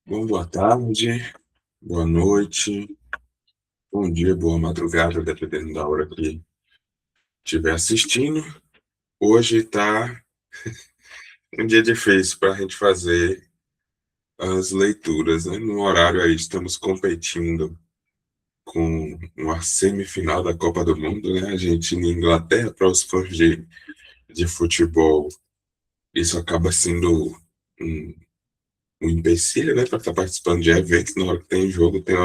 Bom, boa tarde, boa noite, bom dia, boa madrugada, dependendo da hora que estiver assistindo. Hoje está um dia difícil para a gente fazer as leituras, né? No horário aí estamos competindo com uma semifinal da Copa do Mundo, né? Argentina e Inglaterra. Para os fãs de futebol, isso acaba sendo um, um empecilho, né? Para estar participando de eventos. Na hora que tem jogo, tem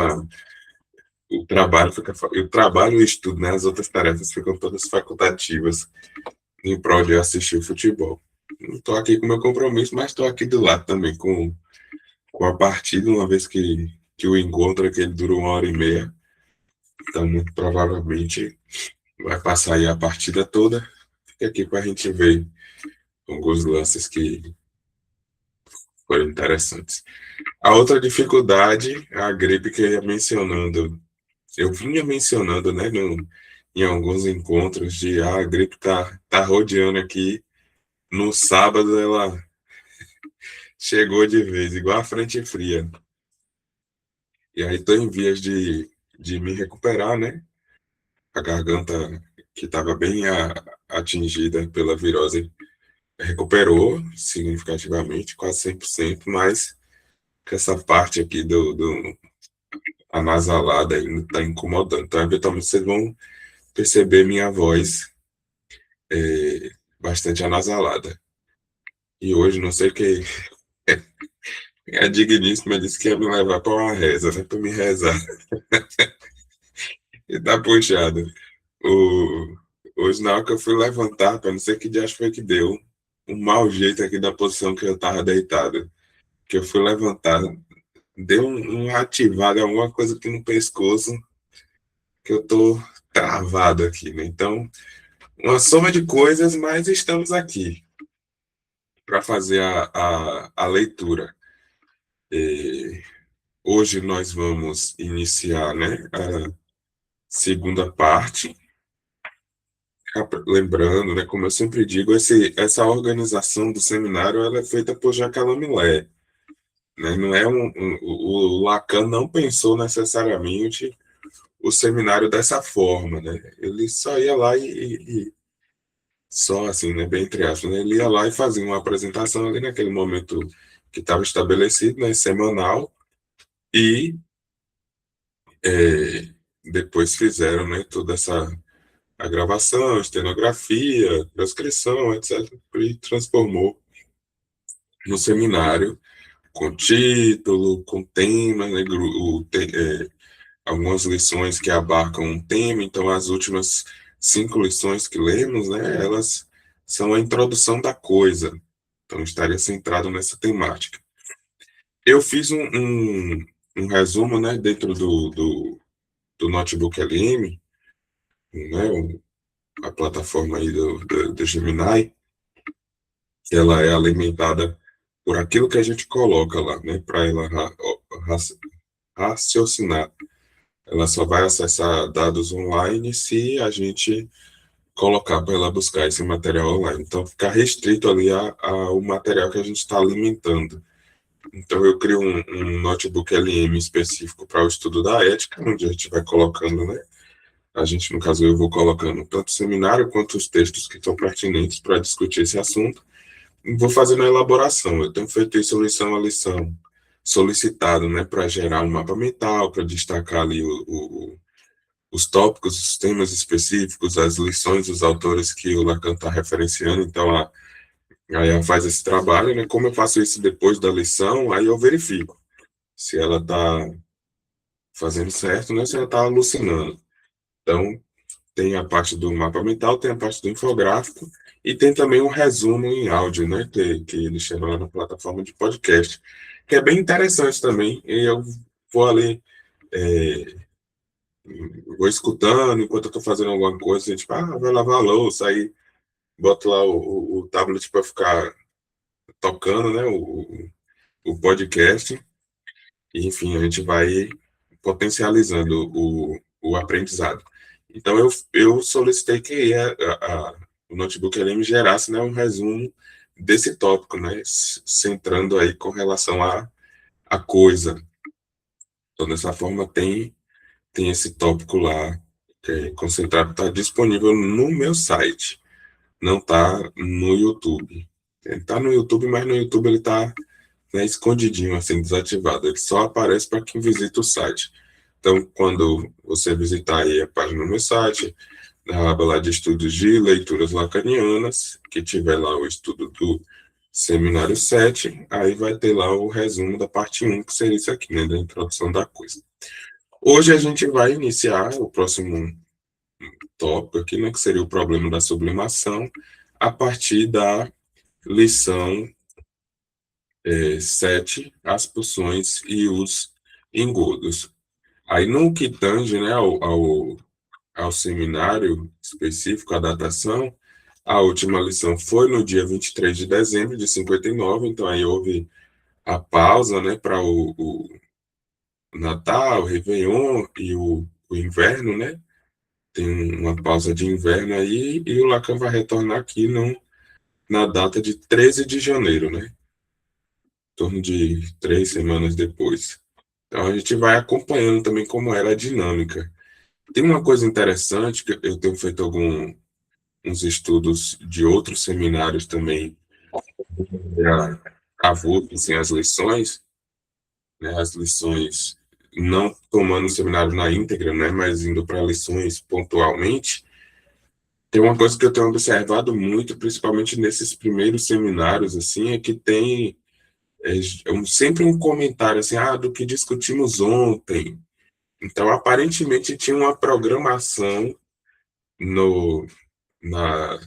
o trabalho o trabalho e o estudo, né? As outras tarefas ficam todas facultativas em prol de assistir o futebol. Não estou aqui com o meu compromisso, mas estou aqui do lado também com a partida, uma vez que o encontro aqui ele dura 1 hora e meia. Então, muito provavelmente vai passar aí a partida toda. Fica aqui para a gente ver alguns lances que foram interessantes. A outra dificuldade é a gripe que eu vinha mencionando, né, em alguns encontros de a gripe tá rodeando aqui. No sábado ela chegou de vez, igual a frente fria. E aí tô em vias de me recuperar, né? A garganta que estava bem atingida pela virose recuperou significativamente, quase 100%, mas que essa parte aqui do anasalada ainda está incomodando. Então, eventualmente, vocês vão perceber minha voz bastante anasalada. E hoje, não sei o que, a digníssima disse que ia me levar para uma reza, né? Para me rezar. E tá puxado. O, hoje, na hora que eu fui levantar, para não sei que diacho foi que deu, um mau jeito aqui da posição que eu tava deitado. Que eu fui levantar, deu um ativado, alguma coisa aqui no pescoço, que eu tô travado aqui, né? Então, uma soma de coisas, mas estamos aqui para fazer a leitura. E hoje nós vamos iniciar, né, a segunda parte. Lembrando, né, como eu sempre digo, essa organização do seminário ela é feita por Jacques Millet, né? Não é o Lacan não pensou necessariamente o seminário dessa forma, né? Ele só ia lá só assim, né, bem entre aspas, né? Ele ia lá e fazia uma apresentação ali naquele momento que estava estabelecido, né, semanal, e é, depois fizeram, né, toda essa a gravação, estenografia, transcrição, etc., e transformou no seminário com título, com tema, né, algumas lições que abarcam um tema. Então, as últimas 5 lições que lemos, né, elas são a introdução da coisa. Então, estaria centrado nessa temática. Eu fiz um resumo, né, dentro do Notebook LM, né, a plataforma aí do Gemini. Ela é alimentada por aquilo que a gente coloca lá, né, para ela ra- raciocinar. Ela só vai acessar dados online se a gente colocar para ela buscar esse material online. Então, fica restrito ali ao material que a gente está alimentando. Então, eu crio um notebook LM específico para o estudo da ética, onde a gente vai colocando, né? A gente, no caso, eu vou colocando tanto o seminário quanto os textos que estão pertinentes para discutir esse assunto. Vou fazendo a elaboração. Eu tenho feito isso lição a lição, solicitado, né, para gerar um mapa mental, para destacar ali os tópicos, os temas específicos, as lições dos autores que o Lacan está referenciando. Então, aí ela faz esse trabalho, né? Como eu faço isso depois da lição, aí eu verifico se ela está fazendo certo, né? Se ela está alucinando. Então, tem a parte do mapa mental, tem a parte do infográfico e tem também um resumo em áudio, né? Que ele chama lá na plataforma de podcast, que é bem interessante também. E eu vou ali, é, vou escutando enquanto eu estou fazendo alguma coisa, tipo, vai lavar a louça, aí boto lá o tablet para ficar tocando, né? O podcast, e enfim, a gente vai potencializando o aprendizado. Então, eu solicitei que o Notebook ele me gerasse, né, um resumo desse tópico, né, centrando aí com relação a coisa. Então, dessa forma, tem esse tópico lá, concentrado, está disponível no meu site, não está no YouTube. Ele está no YouTube, mas no YouTube ele está, né, escondidinho, assim, desativado. Ele só aparece para quem visita o site. Então, quando você visitar aí a página do meu site, na aba lá de estudos de leituras lacanianas, que tiver lá o estudo do seminário 7, aí vai ter lá o resumo da parte 1, que seria isso aqui, né, da introdução da coisa. Hoje a gente vai iniciar o próximo tópico aqui, né, que seria o problema da sublimação, a partir da lição 7, as pulsões e os engodos. Aí, no que tange, né, ao seminário específico, a datação, a última lição foi no dia 23 de dezembro de 59, então aí houve a pausa, né, para o Natal, o Réveillon e o inverno, né? Tem uma pausa de inverno aí, e o Lacan vai retornar aqui na data de 13 de janeiro, né? Em torno de 3 semanas depois. Então a gente vai acompanhando também como era a dinâmica. Tem uma coisa interessante, que eu tenho feito uns estudos de outros seminários também, avulso, assim, as lições, não tomando o seminário na íntegra, né, mas indo para lições pontualmente. Tem uma coisa que eu tenho observado muito, principalmente nesses primeiros seminários, assim, é que tem sempre um comentário assim, do que discutimos ontem. Então, aparentemente, tinha uma programação no, na,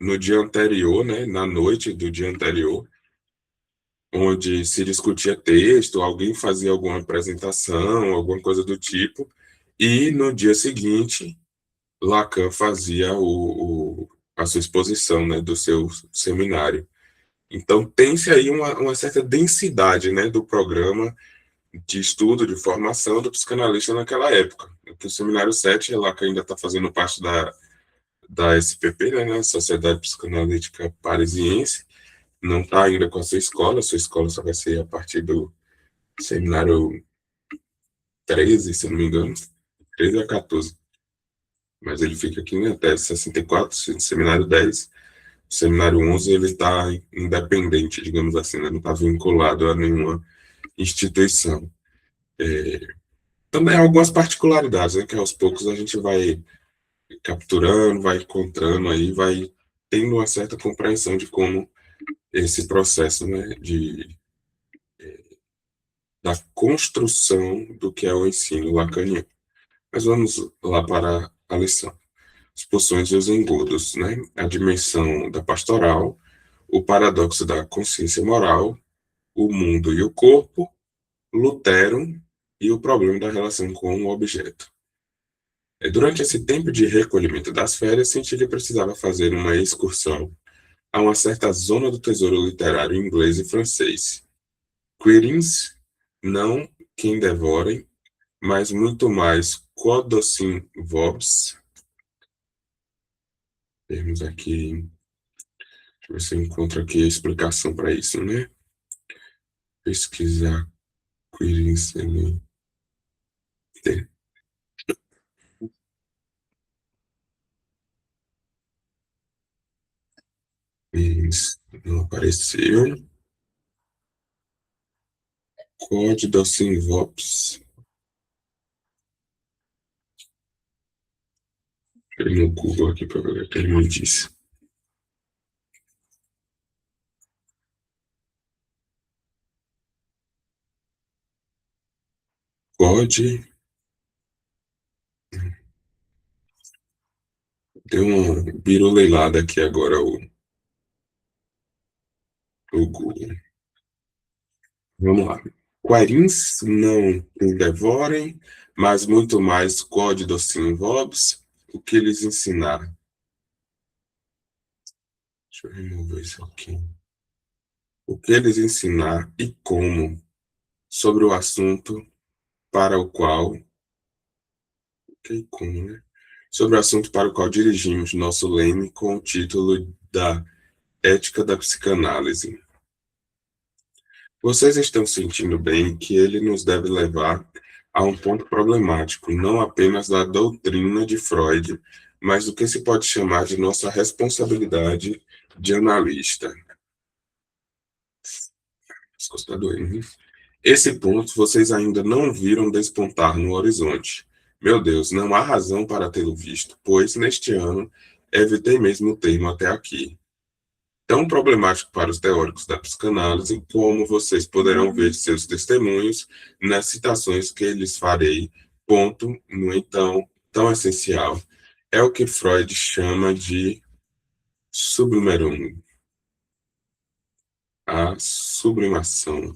no dia anterior, né, na noite do dia anterior, onde se discutia texto, alguém fazia alguma apresentação, alguma coisa do tipo, e no dia seguinte, Lacan fazia a sua exposição, né, do seu seminário. Então, tem-se aí uma certa densidade, né, do programa de estudo, de formação do psicanalista naquela época. Porque o Seminário 7, Lacan ainda está fazendo parte da SPP, né, Sociedade Psicanalítica Parisiense, não está ainda com a sua escola só vai ser a partir do Seminário 13, se não me engano, 13 a 14. Mas ele fica aqui, né, até 64, Seminário 10. O Seminário 11 ele está independente, digamos assim, né, não está vinculado a nenhuma instituição. Também há algumas particularidades, né, que aos poucos a gente vai capturando, vai encontrando aí, vai tendo uma certa compreensão de como esse processo, né, da construção do que é o ensino lacaniano. Mas vamos lá para a lição. As pulsões e os engodos, né, a dimensão da pastoral, o paradoxo da consciência moral, o mundo e o corpo, Lutero e o problema da relação com o objeto. Durante esse tempo de recolhimento das férias, senti que precisava fazer uma excursão a uma certa zona do tesouro literário inglês e francês. Quirins, não quem devorem, mas muito mais Quodocin Vobs. Temos aqui, deixa eu ver se eu encontro aqui a explicação para isso, né? Pesquisar Quirins. Não apareceu. Quodocin Vobs. Ele no Google aqui para ver o que ele me disse. Pode. Deu uma biruleilada aqui agora o Google. Vamos lá. Quarins não o devorem, mas muito mais code docinho vobs, o que eles ensinaram. Deixa eu remover isso aqui. O que eles ensinar e como sobre o assunto para o qual, que como, né? Sobre o assunto para o qual dirigimos nosso leme com o título da Ética da Psicanálise. Vocês estão sentindo bem que ele nos deve levar a um ponto problemático, não apenas da doutrina de Freud, mas do que se pode chamar de nossa responsabilidade de analista. Está doendo. Esse ponto vocês ainda não viram despontar no horizonte. Meu Deus, não há razão para tê-lo visto, pois neste ano evitei mesmo o termo até aqui. Tão problemático para os teóricos da psicanálise, como vocês poderão ver seus testemunhos nas citações que lhes farei. Ponto, no então, tão essencial, é o que Freud chama de submerum, a sublimação,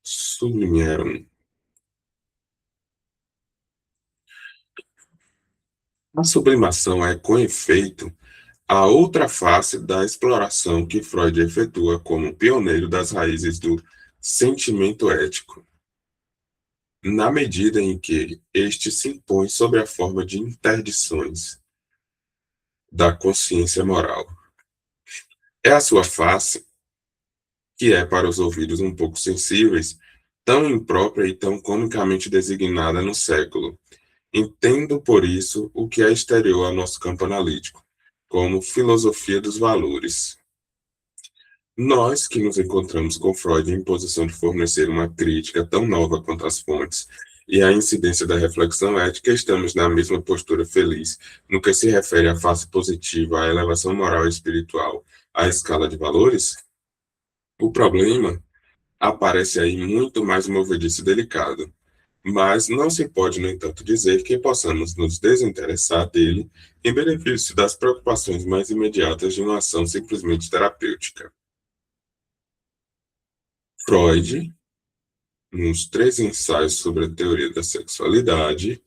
sublimerum. A sublimação é, com efeito, a outra face da exploração que Freud efetua como pioneiro das raízes do sentimento ético, na medida em que este se impõe sob a forma de interdições da consciência moral. É a sua face, que é para os ouvidos um pouco sensíveis, tão imprópria e tão comicamente designada no século. Entendo, por isso, o que é exterior ao nosso campo analítico, como filosofia dos valores. Nós que nos encontramos com Freud em posição de fornecer uma crítica tão nova quanto as fontes e a incidência da reflexão ética, estamos na mesma postura feliz no que se refere à face positiva, à elevação moral e espiritual, à escala de valores? O problema aparece aí muito mais movediço e delicado, mas não se pode, no entanto, dizer que possamos nos desinteressar dele em benefício das preocupações mais imediatas de uma ação simplesmente terapêutica. Freud, nos três ensaios sobre a teoria da sexualidade,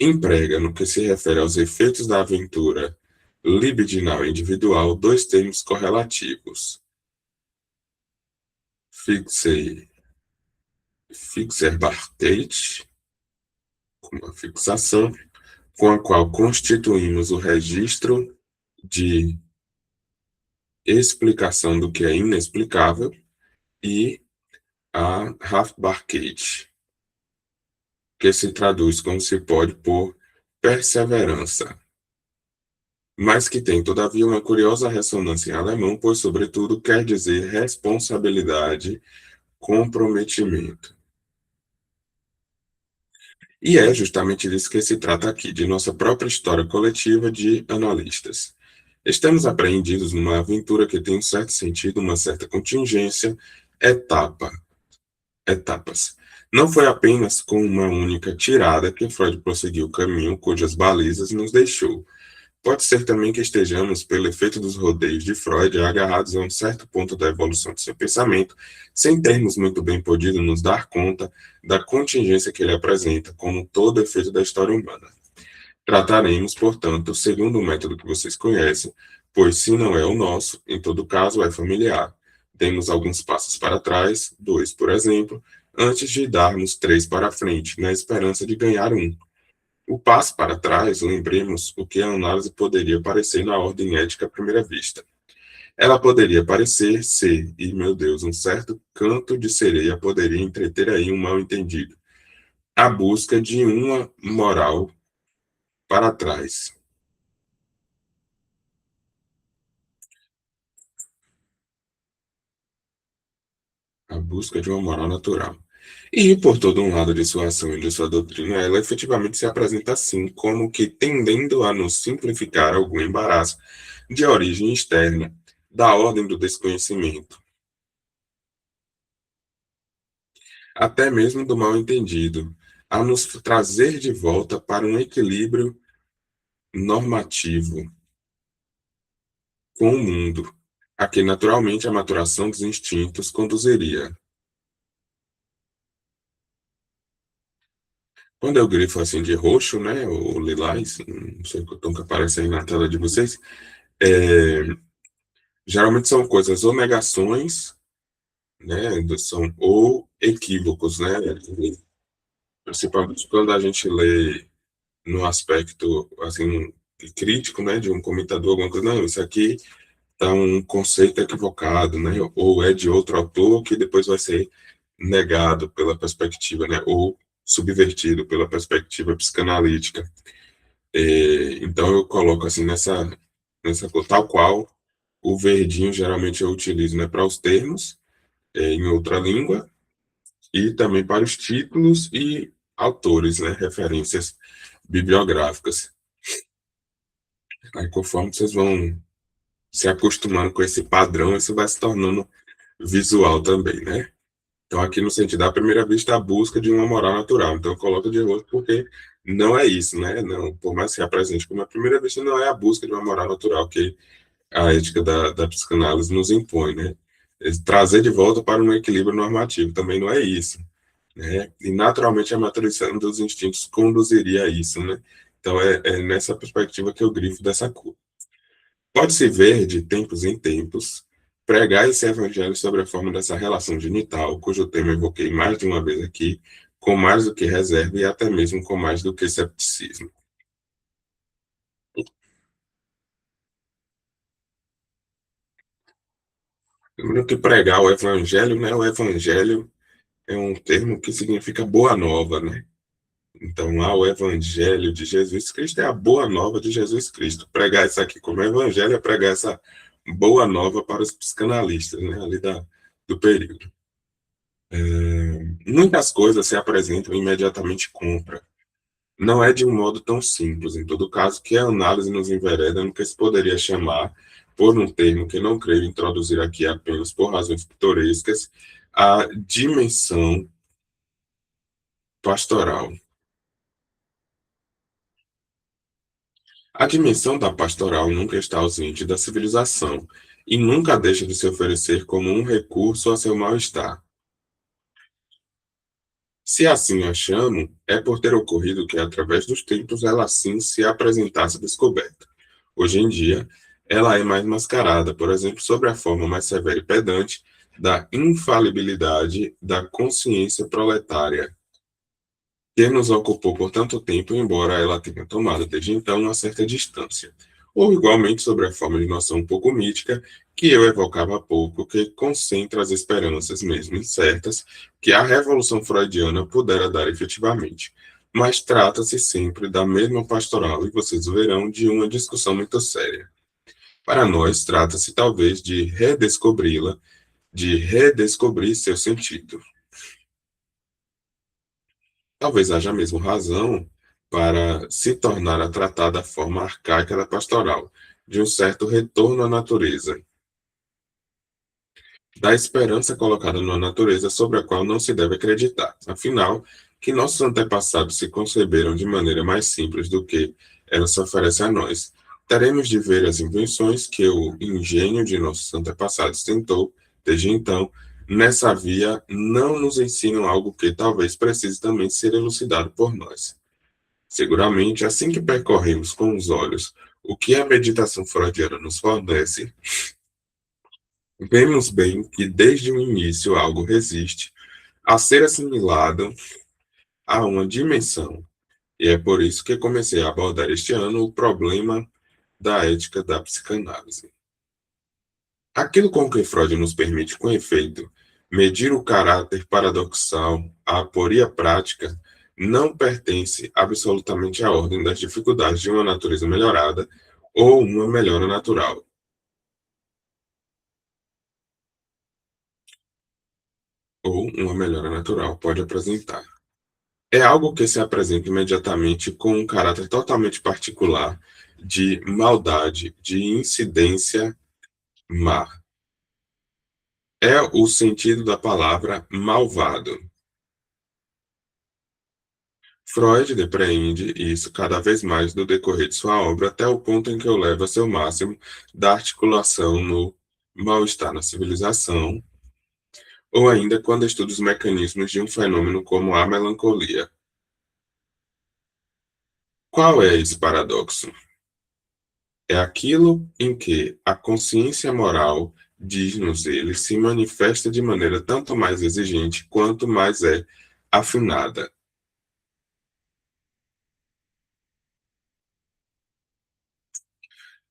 emprega, no que se refere aos efeitos da aventura libidinal individual, dois termos correlativos: Fixerbart, como a fixação, com a qual constituímos o registro de explicação do que é inexplicável, e a Hafbarkeit, que se traduz como se pode por perseverança, mas que tem, todavia, uma curiosa ressonância em alemão, pois, sobretudo, quer dizer responsabilidade, comprometimento. E é justamente disso que se trata aqui, de nossa própria história coletiva de analistas. Estamos apreendidos numa aventura que tem um certo sentido, uma certa contingência, etapa, etapas. Não foi apenas com uma única tirada que Freud prosseguiu o caminho cujas balizas nos deixou. Pode ser também que estejamos, pelo efeito dos rodeios de Freud, agarrados a um certo ponto da evolução de seu pensamento, sem termos muito bem podido nos dar conta da contingência que ele apresenta, como todo efeito da história humana. Trataremos, portanto, segundo o método que vocês conhecem, pois se não é o nosso, em todo caso é familiar. Demos alguns passos para trás, 2, por exemplo, antes de darmos 3 para frente, na esperança de ganhar um. O passo para trás, lembremos o que a análise poderia parecer na ordem ética à primeira vista. Ela poderia parecer ser, e meu Deus, um certo canto de sereia poderia entreter aí um mal-entendido. A busca de uma moral para trás. A busca de uma moral natural. E, por todo um lado de sua ação e de sua doutrina, ela efetivamente se apresenta assim, como que tendendo a nos simplificar algum embaraço de origem externa, da ordem do desconhecimento, até mesmo do mal-entendido, a nos trazer de volta para um equilíbrio normativo com o mundo, a que naturalmente a maturação dos instintos conduziria. Quando eu grifo assim de roxo, né, ou lilás, não sei o tom que aparece aí na tela de vocês, é, geralmente são coisas ou negações, né, são ou equívocos, né, principalmente quando a gente lê no aspecto assim crítico, né, de um comentador, alguma coisa, não, isso aqui está um conceito equivocado, né? Ou é de outro autor que depois vai ser negado pela perspectiva, né? Ou subvertido pela perspectiva psicanalítica. Então eu coloco assim nessa cor, tal qual o verdinho geralmente eu utilizo, né, para os termos em outra língua e também para os títulos e autores, né, referências bibliográficas. Aí conforme vocês vão se acostumando com esse padrão, isso vai se tornando visual também, né? Então, aqui no sentido da primeira vista, a busca de uma moral natural. Então, eu coloco de rosto porque não é isso, né? Não, por mais que apresente como a primeira vista, não é a busca de uma moral natural que a ética da psicanálise nos impõe, né? Trazer de volta para um equilíbrio normativo também não é isso, né? E naturalmente a maturação dos instintos conduziria a isso, né? Então, é nessa perspectiva que eu grifo dessa cor. Pode-se ver, de tempos em tempos, pregar esse evangelho sobre a forma dessa relação genital, cujo tema eu evoquei mais de uma vez aqui, com mais do que reserva e até mesmo com mais do que cepticismo. Lembrando que pregar o evangelho, né? O evangelho é um termo que significa boa nova, né? Então, o evangelho de Jesus Cristo é a boa nova de Jesus Cristo. Pregar isso aqui como evangelho é pregar essa boa nova para os psicanalistas, né? Ali do período. Muitas coisas se apresentam imediatamente contra. Não é de um modo tão simples, em todo caso, que a análise nos envereda no que se poderia chamar, por um termo que não creio introduzir aqui apenas por razões pitorescas, a dimensão pastoral. A dimensão da pastoral nunca está ausente da civilização e nunca deixa de se oferecer como um recurso a seu mal-estar. Se assim a chamo, é por ter ocorrido que, através dos tempos, ela assim se apresentasse descoberta. Hoje em dia, ela é mais mascarada, por exemplo, sob a forma mais severa e pedante da infalibilidade da consciência proletária, que nos ocupou por tanto tempo, embora ela tenha tomado desde então uma certa distância. Ou igualmente sobre a forma de noção um pouco mítica, que eu evocava há pouco, que concentra as esperanças, mesmo incertas, que a revolução freudiana pudera dar efetivamente. Mas trata-se sempre da mesma pastoral, e vocês verão de uma discussão muito séria. Para nós, trata-se talvez de redescobri-la, de redescobrir seu sentido. Talvez haja mesmo razão para se tornar a tratar da forma arcaica da pastoral, de um certo retorno à natureza, da esperança colocada na natureza sobre a qual não se deve acreditar. Afinal, que nossos antepassados se conceberam de maneira mais simples do que ela se oferece a nós. Teremos de ver as invenções que o engenho de nossos antepassados tentou, desde então, nessa via, não nos ensinam algo que talvez precise também ser elucidado por nós. Seguramente, assim que percorremos com os olhos o que a meditação freudiana nos fornece, vemos bem que desde o início algo resiste a ser assimilado a uma dimensão. E é por isso que comecei a abordar este ano o problema da ética da psicanálise. Aquilo com que Freud nos permite, com efeito, medir o caráter paradoxal, a aporia prática, não pertence absolutamente à ordem das dificuldades de uma natureza melhorada ou uma melhora natural, ou uma melhora natural pode apresentar. É algo que se apresenta imediatamente com um caráter totalmente particular de maldade, de incidência má. É o sentido da palavra malvado. Freud depreende isso cada vez mais no decorrer de sua obra, até o ponto em que o leva a seu máximo da articulação no mal-estar na civilização, ou ainda quando estuda os mecanismos de um fenômeno como a melancolia. Qual é esse paradoxo? É aquilo em que a consciência moral, diz-nos ele, se manifesta de maneira tanto mais exigente quanto mais é afinada,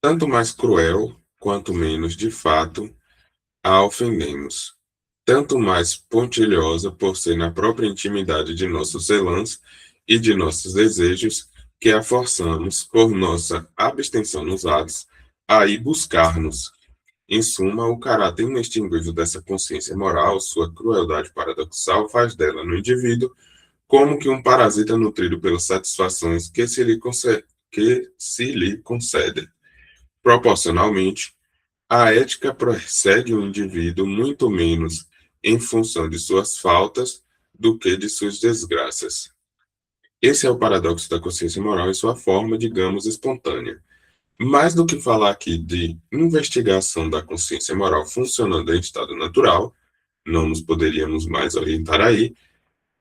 tanto mais cruel quanto menos, de fato, a ofendemos. Tanto mais pontilhosa por ser na própria intimidade de nossos elãs e de nossos desejos, que a forçamos, por nossa abstenção nos atos, a ir buscar-nos. Em suma, o caráter inextinguível dessa consciência moral, sua crueldade paradoxal, faz dela, no indivíduo, como que um parasita nutrido pelas satisfações que se lhe concedem. Proporcionalmente, a ética persegue o indivíduo muito menos em função de suas faltas do que de suas desgraças. Esse é o paradoxo da consciência moral em sua forma, digamos, espontânea. Mais do que falar aqui de investigação da consciência moral funcionando em estado natural, não nos poderíamos mais orientar aí,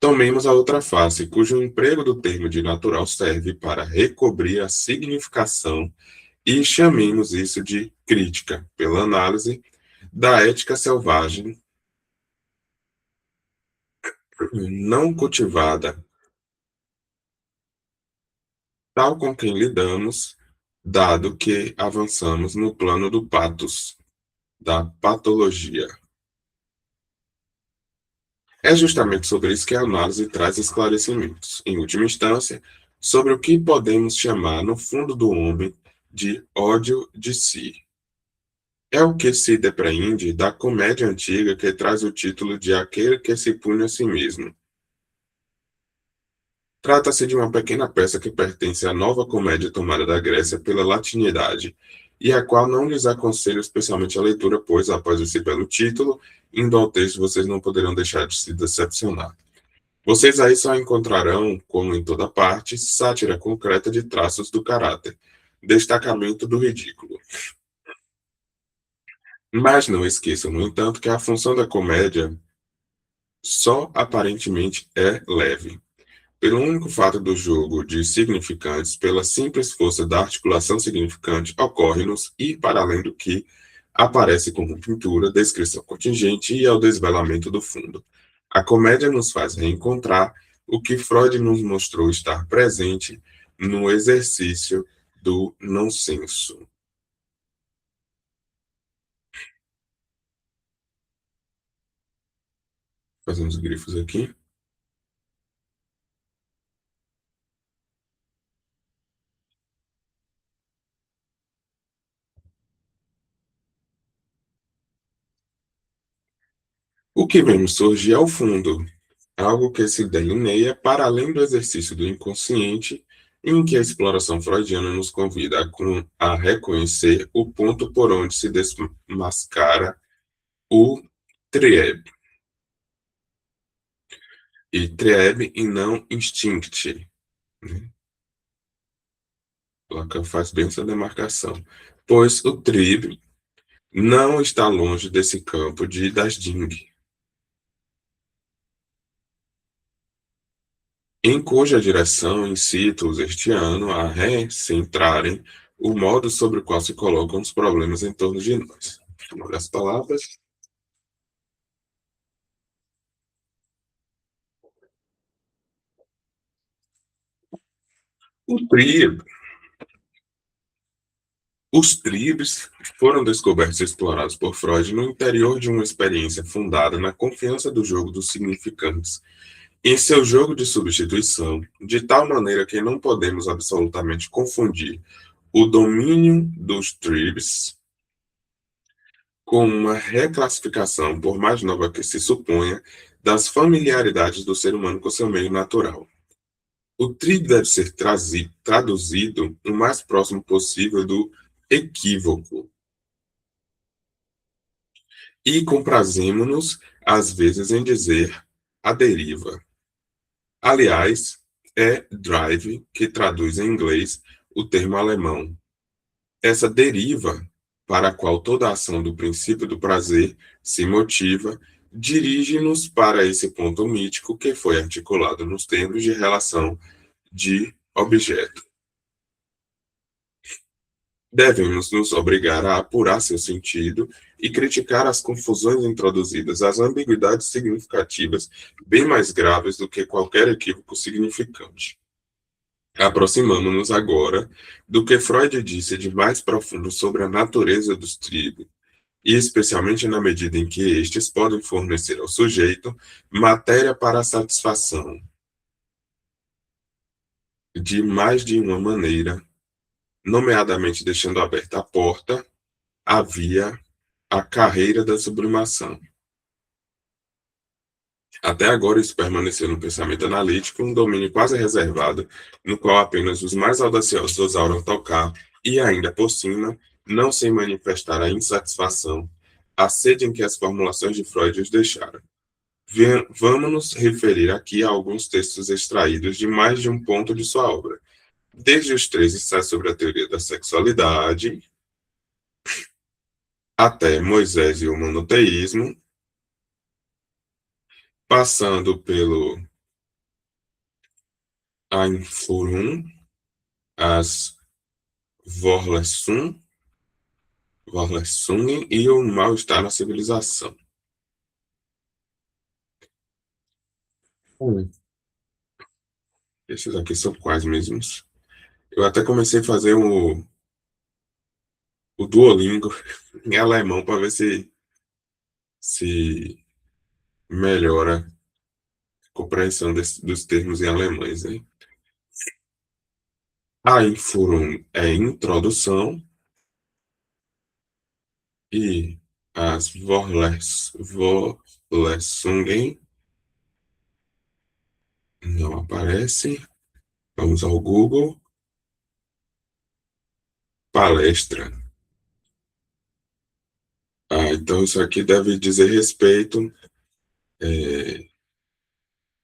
tomemos a outra face, cujo emprego do termo de natural serve para recobrir a significação e chamemos isso de crítica, pela análise da ética selvagem não cultivada, tal com quem lidamos, dado que avançamos no plano do patos, da patologia. É justamente sobre isso que a análise traz esclarecimentos, em última instância, sobre o que podemos chamar, no fundo do homem, de ódio de si. É o que se depreende da comédia antiga que traz o título de Aquele que se pune a si mesmo. Trata-se de uma pequena peça que pertence à nova comédia tomada da Grécia pela latinidade, e a qual não lhes aconselho especialmente a leitura, pois, após esse belo título, indo ao texto, vocês não poderão deixar de se decepcionar. Vocês aí só encontrarão, como em toda parte, sátira concreta de traços do caráter, destacamento do ridículo. Mas não esqueçam, no entanto, que a função da comédia só aparentemente é leve. Pelo único fato do jogo de significantes, pela simples força da articulação significante, ocorre-nos, e para além do que, aparece como pintura, descrição contingente e ao desvelamento do fundo. A comédia nos faz reencontrar o que Freud nos mostrou estar presente no exercício do não senso. Fazemos grifos aqui. O que vemos surgir ao fundo, algo que se delineia para além do exercício do inconsciente, em que a exploração freudiana nos convida a reconhecer o ponto por onde se desmascara o trieb, e não instinct. Né? Lacan faz bem essa demarcação, pois o trieb não está longe desse campo de das Ding, em cuja direção incito-os este ano a recentrarem o modo sobre o qual se colocam os problemas em torno de nós. Olha as palavras. O tri, os tribes foram descobertos e explorados por Freud no interior de uma experiência fundada na confiança do jogo dos significantes, em seu jogo de substituição, de tal maneira que não podemos absolutamente confundir o domínio dos tribes com uma reclassificação, por mais nova que se suponha, das familiaridades do ser humano com seu meio natural. O TRIB deve ser traduzido o mais próximo possível do equívoco. E comprazemo-nos, às vezes, em dizer a deriva. Aliás, é drive que traduz em inglês o termo alemão. Essa deriva, para a qual toda a ação do princípio do prazer se motiva, dirige-nos para esse ponto mítico que foi articulado nos termos de relação de objeto. Devemos nos obrigar a apurar seu sentido e criticar as confusões introduzidas, as ambiguidades significativas, bem mais graves do que qualquer equívoco significante. Aproximamo-nos agora do que Freud disse de mais profundo sobre a natureza dos trigos, e especialmente na medida em que estes podem fornecer ao sujeito matéria para a satisfação de mais de uma maneira, nomeadamente deixando aberta a porta, a via, a carreira da sublimação. Até agora, isso permaneceu no pensamento analítico, um domínio quase reservado, no qual apenas os mais audaciosos ousaram tocar, e ainda por cima, não sem manifestar a insatisfação, a sede em que as formulações de Freud os deixaram. Vamos nos referir aqui a alguns textos extraídos de mais de um ponto de sua obra, desde os três ensaios sobre a teoria da sexualidade, até Moisés e o monoteísmo, passando pelo Einführung, as Vorlesungen e o mal-estar na civilização. Esses aqui são quais mesmos? Eu até comecei a fazer o Duolingo em alemão para ver se melhora a compreensão dos termos em alemães, né? A Einführung é introdução e as Vorlesungen não aparece. Vamos ao Google. Palestra. Então isso aqui deve dizer respeito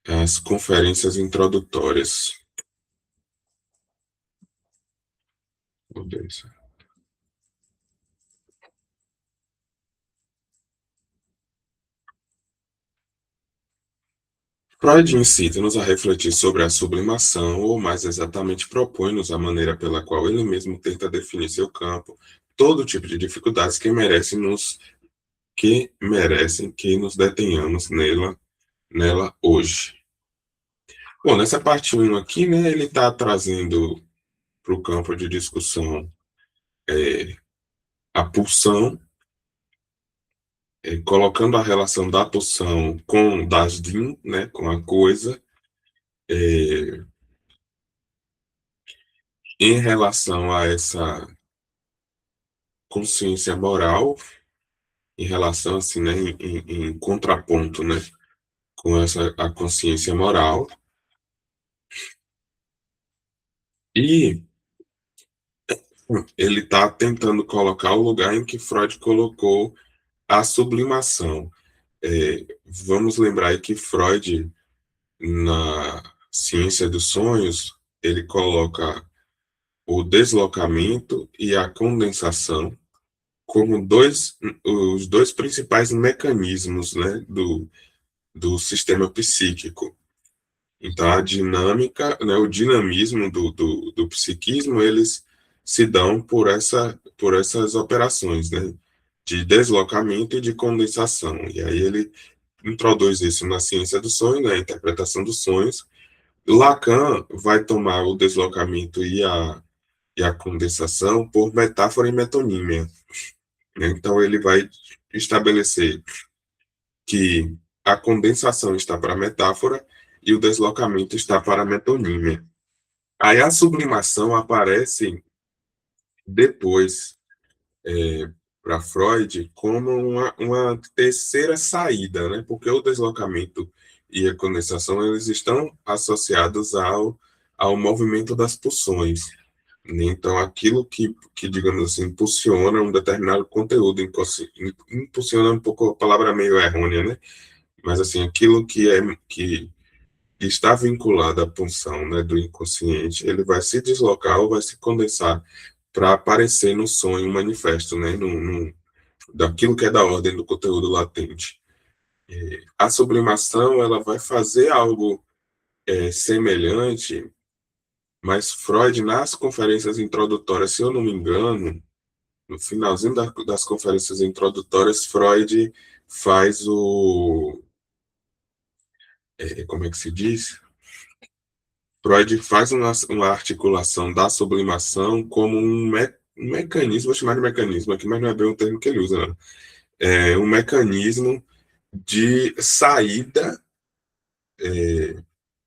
às conferências introdutórias. Meu Deus. Freud incita-nos a refletir sobre a sublimação, ou mais exatamente propõe-nos a maneira pela qual ele mesmo tenta definir seu campo, todo tipo de dificuldades que merecem que nos detenhamos nela hoje. Bom, nessa parte 1 aqui, né, ele está trazendo para o campo de discussão a pulsão, colocando a relação da pulsão com das din, né, com a coisa, em relação a essa consciência moral, em relação assim, né, em contraponto, né, com essa a consciência moral, e ele está tentando colocar o lugar em que Freud colocou a sublimação. Vamos lembrar aí que Freud, na ciência dos sonhos, ele coloca o deslocamento e a condensação como os dois principais mecanismos, né, do sistema psíquico. Então, a dinâmica, né, o dinamismo do psiquismo, eles se dão por essas operações, né, de deslocamento e de condensação. E aí ele introduz isso na ciência do sonho, na interpretação dos sonhos. Lacan vai tomar o deslocamento e a condensação por metáfora e metonímia. Então, ele vai estabelecer que a condensação está para a metáfora e o deslocamento está para a metonímia. Aí a sublimação aparece depois, para Freud, como uma terceira saída, né? Porque o deslocamento e a condensação eles estão associados ao movimento das pulsões. Então, aquilo digamos assim, impulsiona um determinado conteúdo, impulsiona um pouco a palavra meio errônea, né? Mas, assim, aquilo que está vinculado à pulsão, né, do inconsciente, ele vai se deslocar ou vai se condensar para aparecer no sonho manifesto, né? Daquilo que é da ordem do conteúdo latente. A sublimação, ela vai fazer algo semelhante, mas Freud, nas conferências introdutórias, se eu não me engano, no finalzinho das conferências introdutórias, Freud faz como é que se diz? Freud faz uma articulação da sublimação como um mecanismo, vou chamar de mecanismo aqui, mas não é bem o termo que ele usa, não. É um mecanismo de saída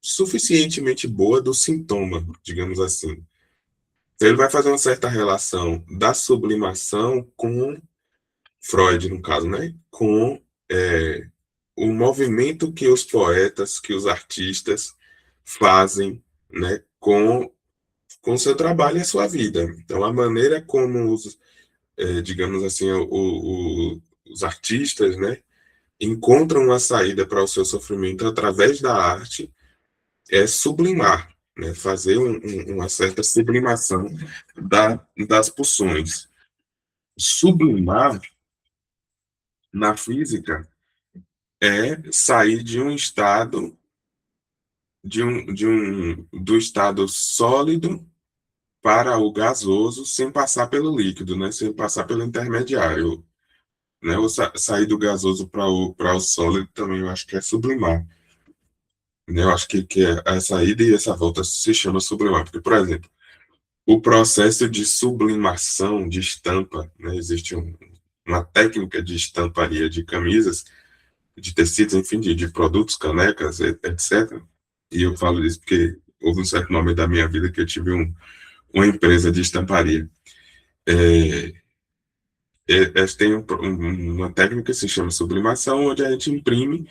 suficientemente boa do sintoma, digamos assim. Então, ele vai fazer uma certa relação da sublimação com Freud, no caso, né? Com é, o movimento que os poetas, que os artistas fazem, né? Com o seu trabalho e a sua vida. Então, a maneira como digamos assim, os artistas, né? Encontram uma saída para o seu sofrimento através da arte é sublimar, né? Fazer uma certa sublimação das pulsões. Sublimar na física é sair de um estado do estado sólido para o gasoso sem passar pelo líquido, né? Sem passar pelo intermediário, né? Ou sair do gasoso para o sólido também eu acho que é sublimar, né? Eu acho que essa ida e essa volta se chama sublimar, porque, por exemplo, o processo de sublimação de estampa, né? Existe uma técnica de estamparia de camisas, de tecidos, enfim, de produtos, canecas, etc. E eu falo isso porque houve um certo momento da minha vida que eu tive uma empresa de estamparia. É, tem uma técnica que se chama sublimação, onde a gente imprime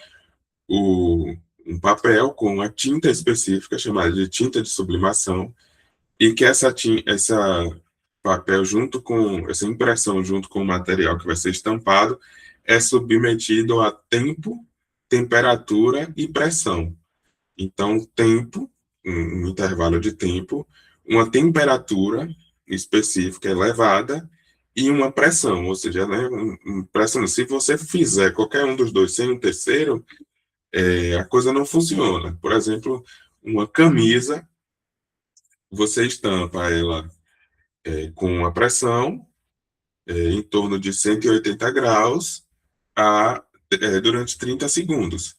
um papel com uma tinta específica, chamada de tinta de sublimação, e que essa papel junto com essa impressão junto com o material que vai ser estampado é submetido a tempo, temperatura e pressão. Então, tempo, um intervalo de tempo, uma temperatura específica elevada e uma pressão, ou seja, né, pressão. Se você fizer qualquer um dos dois sem um terceiro, a coisa não funciona. Por exemplo, uma camisa, você estampa ela com uma pressão em torno de 180 graus durante 30 segundos.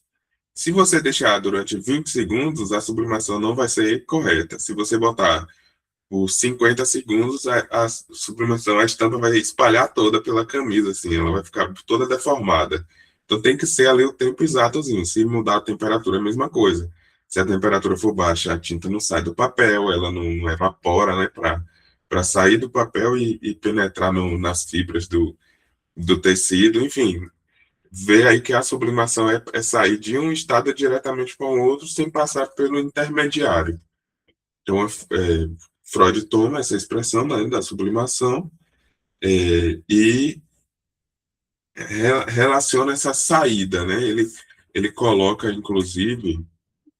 Se você deixar durante 20 segundos, a sublimação não vai ser correta. Se você botar por 50 segundos, a sublimação, a estampa vai espalhar toda pela camisa, assim, ela vai ficar toda deformada. Então tem que ser ali o tempo exatozinho. Se mudar a temperatura, é a mesma coisa. Se a temperatura for baixa, a tinta não sai do papel, ela não evapora, né, para sair do papel e penetrar nas fibras do tecido, enfim, ver aí que a sublimação é sair de um estado diretamente para o outro sem passar pelo intermediário. Então, Freud toma essa expressão, né, da sublimação e relaciona essa saída, né? Ele coloca, inclusive,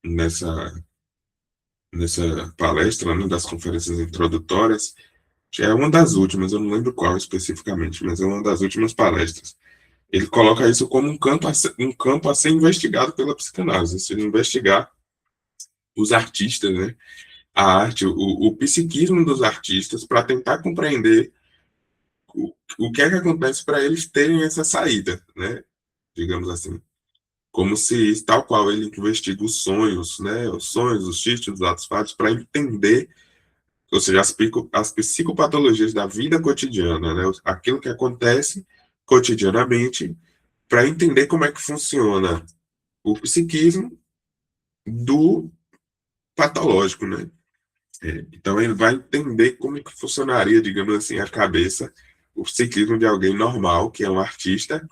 nessa palestra, né, das conferências introdutórias, que é uma das últimas, eu não lembro qual especificamente, mas é uma das últimas palestras. Ele coloca isso como um campo a ser investigado pela psicanálise, se investigar os artistas, né? A arte, o psiquismo dos artistas, para tentar compreender o que é que acontece para eles terem essa saída, né? Digamos assim. Como se, tal qual ele investiga os sonhos, né? Os sonhos, os títulos, os atos falhos, para entender, ou seja, as psicopatologias da vida cotidiana, né? Aquilo que acontece cotidianamente, para entender como é que funciona o psiquismo do patológico, né? Então ele vai entender como é que funcionaria, digamos assim, a cabeça, o psiquismo de alguém normal, que é um artista,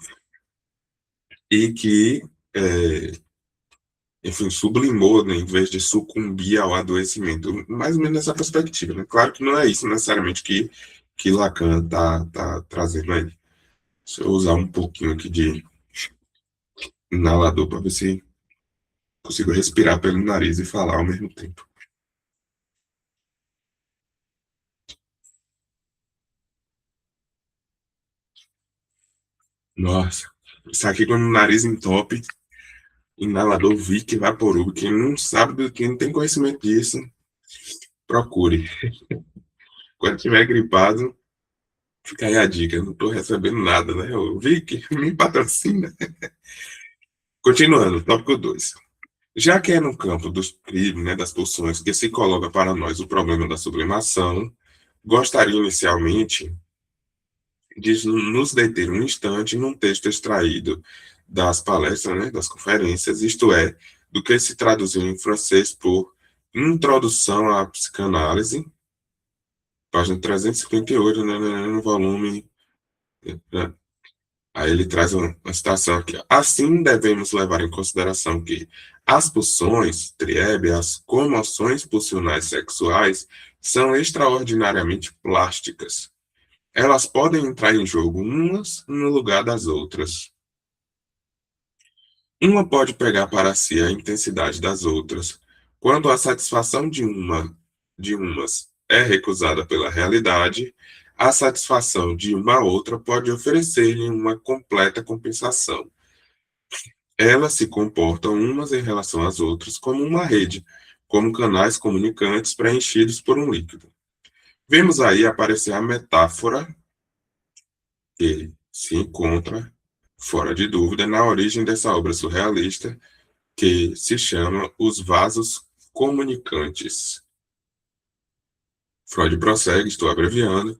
e que, enfim, sublimou, né, em vez de sucumbir ao adoecimento. Mais ou menos nessa perspectiva, né? Claro que não é isso necessariamente que Lacan está trazendo aí. Deixa eu usar um pouquinho aqui de inalador para ver se consigo respirar pelo nariz e falar ao mesmo tempo. Nossa, isso aqui quando o nariz entope, inalador Vic Vaporub. Quem não sabe, quem não tem conhecimento disso, procure. Quando tiver gripado, fica aí a dica. Eu não estou recebendo nada, né? O Vic, me patrocina. Continuando, tópico 2. Já que é no campo dos crimes, né, das pulsões, que se coloca para nós o problema da sublimação, gostaria inicialmente de nos deter um instante num texto extraído das palestras, né, das conferências, isto é, do que se traduziu em francês por Introdução à Psicanálise, página 358, no volume. Né? Aí ele traz uma citação aqui. Assim, devemos levar em consideração que as pulsões, triebe, as comoções pulsionais sexuais, são extraordinariamente plásticas. Elas podem entrar em jogo umas no lugar das outras. Uma pode pegar para si a intensidade das outras. Quando a satisfação de umas é recusada pela realidade, a satisfação de uma outra pode oferecer-lhe uma completa compensação. Elas se comportam umas em relação às outras como uma rede, como canais comunicantes preenchidos por um líquido. Vemos aí aparecer a metáfora que se encontra, fora de dúvida, na origem dessa obra surrealista, que se chama Os Vasos Comunicantes. Freud prossegue, estou abreviando,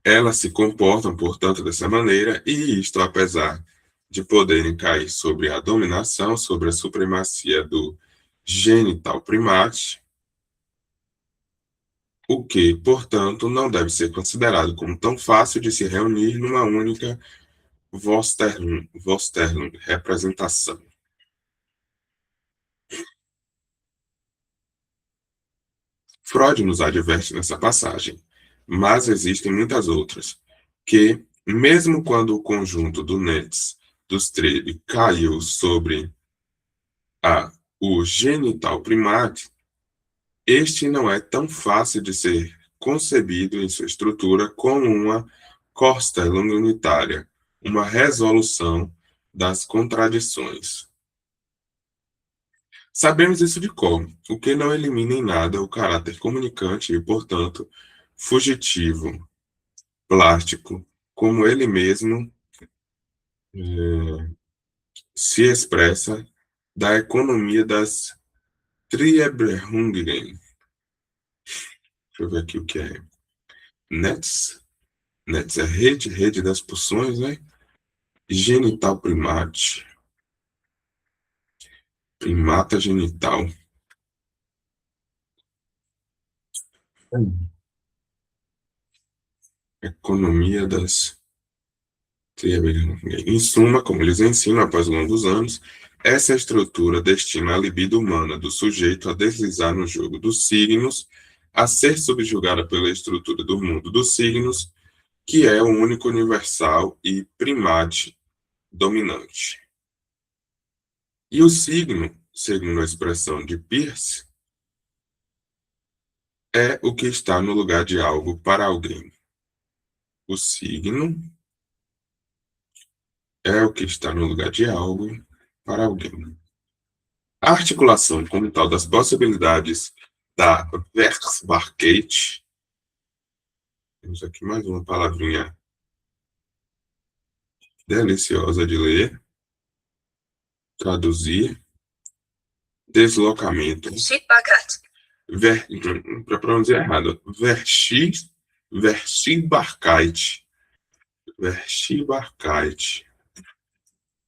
elas se comportam, portanto, dessa maneira, e isto apesar de poderem cair sobre a dominação, sobre a supremacia do genital primate, o que, portanto, não deve ser considerado como tão fácil de se reunir numa única Vorstellung, representação. Freud nos adverte nessa passagem, mas existem muitas outras, que, mesmo quando o conjunto do Nets dos Trebe caiu sobre a, o genital primate, este não é tão fácil de ser concebido em sua estrutura como uma Vorstellung unitária, uma resolução das contradições. Sabemos isso de cor, o que não elimina em nada o caráter comunicante e, portanto, fugitivo, plástico, como ele mesmo se expressa da economia das Triebehörungen. Deixa eu ver aqui o que é. Nets. Nets é rede, rede das pulsões, né? Genital primate. Primata genital. Economia das em suma, como eles ensinam após longos anos, essa estrutura destina a libido humana do sujeito a deslizar no jogo dos signos, a ser subjugada pela estrutura do mundo dos signos, que é o único universal e primate dominante. E o signo, segundo a expressão de Peirce, é o que está no lugar de algo para alguém. O signo é o que está no lugar de algo para alguém. A articulação como tal das possibilidades da Werkbarkeit, temos aqui mais uma palavrinha deliciosa de ler, traduzir, deslocamento, para pronunciar errado, Verschiebbarkeit, Verschiebbarkeit,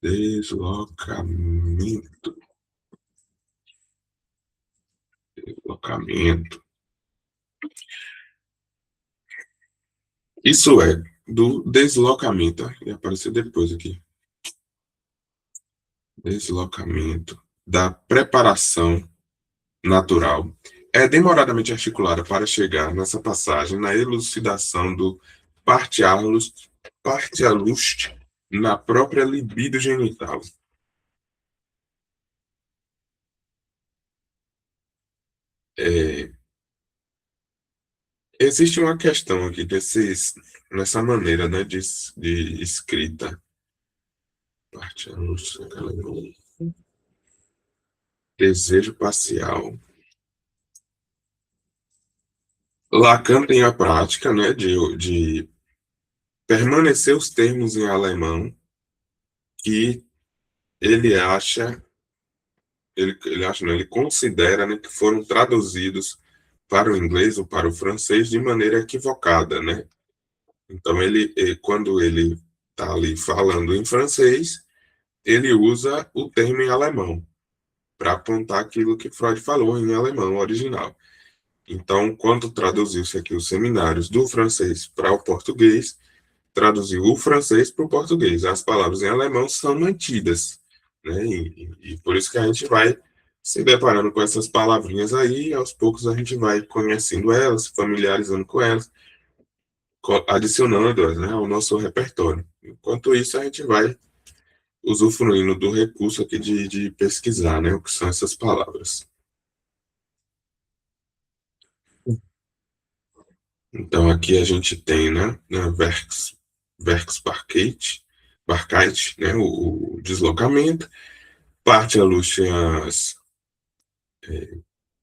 deslocamento, deslocamento. Isso é do deslocamento, vai aparecer depois aqui. Deslocamento da preparação natural é demoradamente articulada para chegar nessa passagem na elucidação do partialust na própria libido genital. Existe uma questão aqui nessa maneira, né, de escrita. Partialust, desejo parcial. Lacan tem a prática, né, de permanecer os termos em alemão que ele acha ele acha, não, ele considera, né, que foram traduzidos para o inglês ou para o francês de maneira equivocada, né? Então, quando ele está ali falando em francês, ele usa o termo em alemão para apontar aquilo que Freud falou em alemão original. Então, quando traduziu-se aqui os seminários do francês para o português, traduziu o francês para o português. As palavras em alemão são mantidas, né? E por isso que a gente vai se deparando com essas palavrinhas aí, e aos poucos a gente vai conhecendo elas, familiarizando com elas, adicionando-as, né, ao nosso repertório. Enquanto isso, a gente vai usufruindo do recurso aqui de pesquisar, né, o que são essas palavras. Então, aqui a gente tem, né Werksbarkeit, né, o deslocamento, parte a Lucians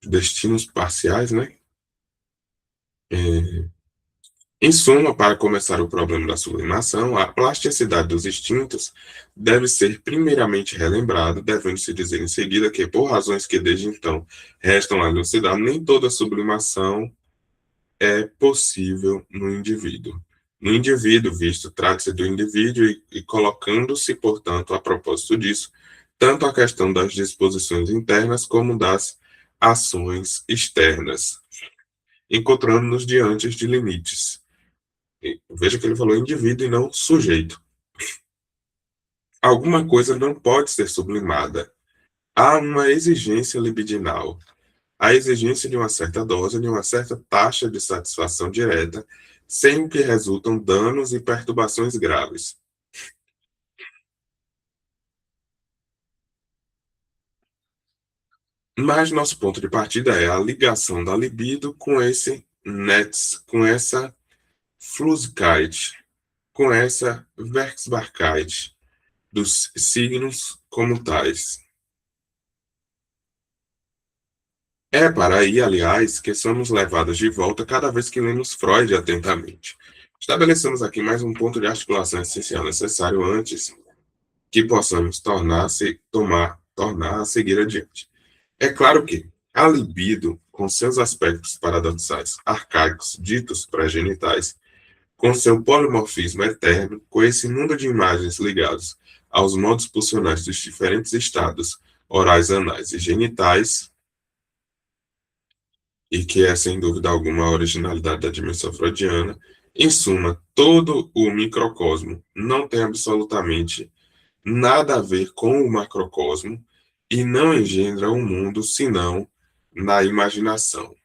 destinos parciais, né? É, em suma, para começar o problema da sublimação, a plasticidade dos instintos deve ser primeiramente relembrada, devendo-se dizer em seguida que, por razões que desde então restam a elucidar, nem toda sublimação é possível no indivíduo. No indivíduo, visto, trata-se do indivíduo e colocando-se, portanto, a propósito disso, tanto a questão das disposições internas como das ações externas, encontrando-nos diante de limites. Veja que ele falou indivíduo e não sujeito. Alguma coisa não pode ser sublimada. Há uma exigência libidinal, a exigência de uma certa dose, de uma certa taxa de satisfação direta, sem o que resultam danos e perturbações graves. Mas nosso ponto de partida é a ligação da libido com esse Netz, com essa Flüssigkeit, com essa Werksbarkeit dos signos como tais. É para aí, aliás, que somos levados de volta cada vez que lemos Freud atentamente. Estabelecemos aqui mais um ponto de articulação essencial necessário antes que possamos tornar a seguir adiante. É claro que a libido, com seus aspectos paradoxais, arcaicos, ditos pré-genitais, com seu polimorfismo eterno, com esse mundo de imagens ligados aos modos pulsionais dos diferentes estados, orais, anais e genitais, e que é, sem dúvida alguma, a originalidade da dimensão freudiana. Em suma, todo o microcosmo não tem absolutamente nada a ver com o macrocosmo e não engendra o mundo senão na imaginação.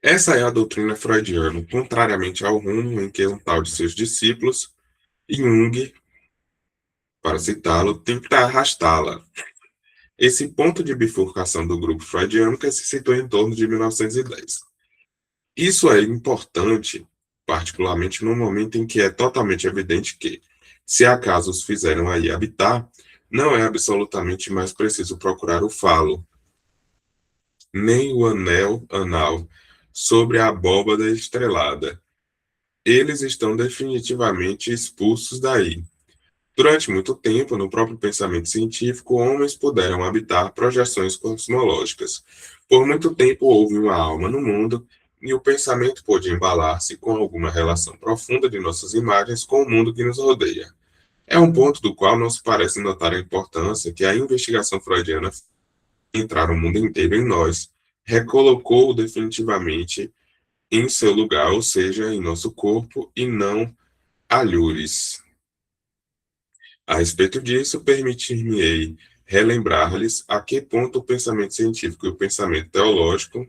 Essa é a doutrina freudiana, contrariamente ao rumo em que um tal de seus discípulos, Jung, para citá-lo, tenta arrastá-la. Esse ponto de bifurcação do grupo freudiano que se citou em torno de 1910. Isso é importante, particularmente no momento em que é totalmente evidente que, se acaso os fizeram aí habitar, não é absolutamente mais preciso procurar o falo, nem o anel anal sobre a abóbada estrelada. Eles estão definitivamente expulsos daí. Durante muito tempo, no próprio pensamento científico, homens puderam habitar projeções cosmológicas. Por muito tempo houve uma alma no mundo, e o pensamento pôde embalar-se com alguma relação profunda de nossas imagens com o mundo que nos rodeia. É um ponto do qual não se parece notar a importância que a investigação freudiana entrar o mundo inteiro em nós, recolocou definitivamente em seu lugar, ou seja, em nosso corpo, e não alhures. A respeito disso, permitir-me-ei relembrar-lhes a que ponto o pensamento científico e o pensamento teológico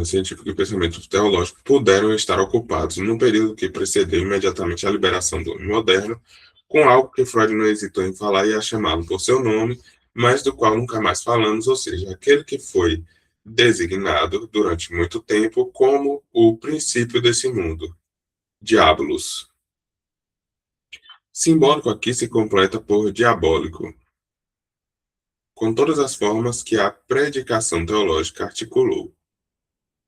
científico e o pensamento teológico puderam estar ocupados no período que precedeu imediatamente a liberação do homem moderno, com algo que Freud não hesitou em falar e a chamá-lo por seu nome, mas do qual nunca mais falamos, ou seja, aquele que foi designado durante muito tempo como o princípio desse mundo, diabolos. Simbólico aqui se completa por diabólico, com todas as formas que a predicação teológica articulou.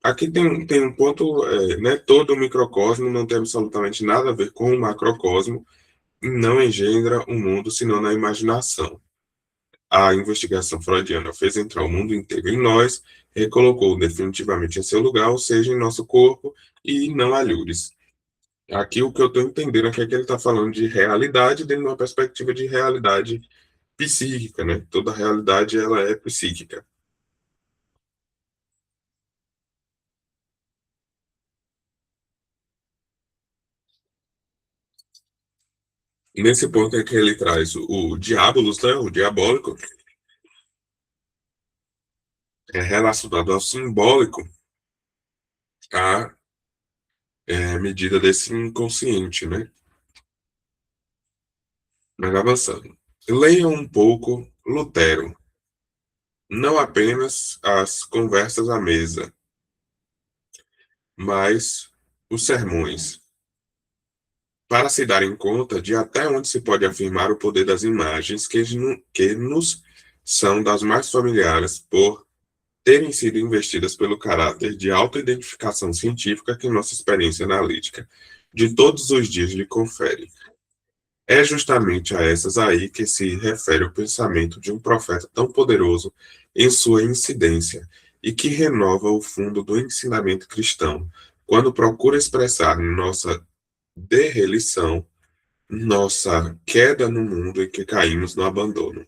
Aqui tem um ponto, né? Todo o microcosmo não tem absolutamente nada a ver com o macrocosmo e não engendra o mundo senão na imaginação. A investigação freudiana fez entrar o mundo inteiro em nós, recolocou definitivamente em seu lugar, ou seja, em nosso corpo, e não alhures. Aqui o que eu estou entendendo aqui é que ele está falando de realidade dentro de uma perspectiva de realidade psíquica, né? Toda realidade ela é psíquica. Nesse ponto é que ele traz o diabolos, né? O diabólico, é relacionado ao simbólico, à medida desse inconsciente, né? Mas avançando. Leiam um pouco Lutero, não apenas as conversas à mesa, mas os sermões, para se darem conta de até onde se pode afirmar o poder das imagens que nos são das mais familiares por terem sido investidas pelo caráter de autoidentificação científica que nossa experiência analítica de todos os dias lhe confere. É justamente a essas aí que se refere o pensamento de um profeta tão poderoso em sua incidência e que renova o fundo do ensinamento cristão, quando procura expressar nossa derrelição, nossa queda no mundo em que caímos no abandono.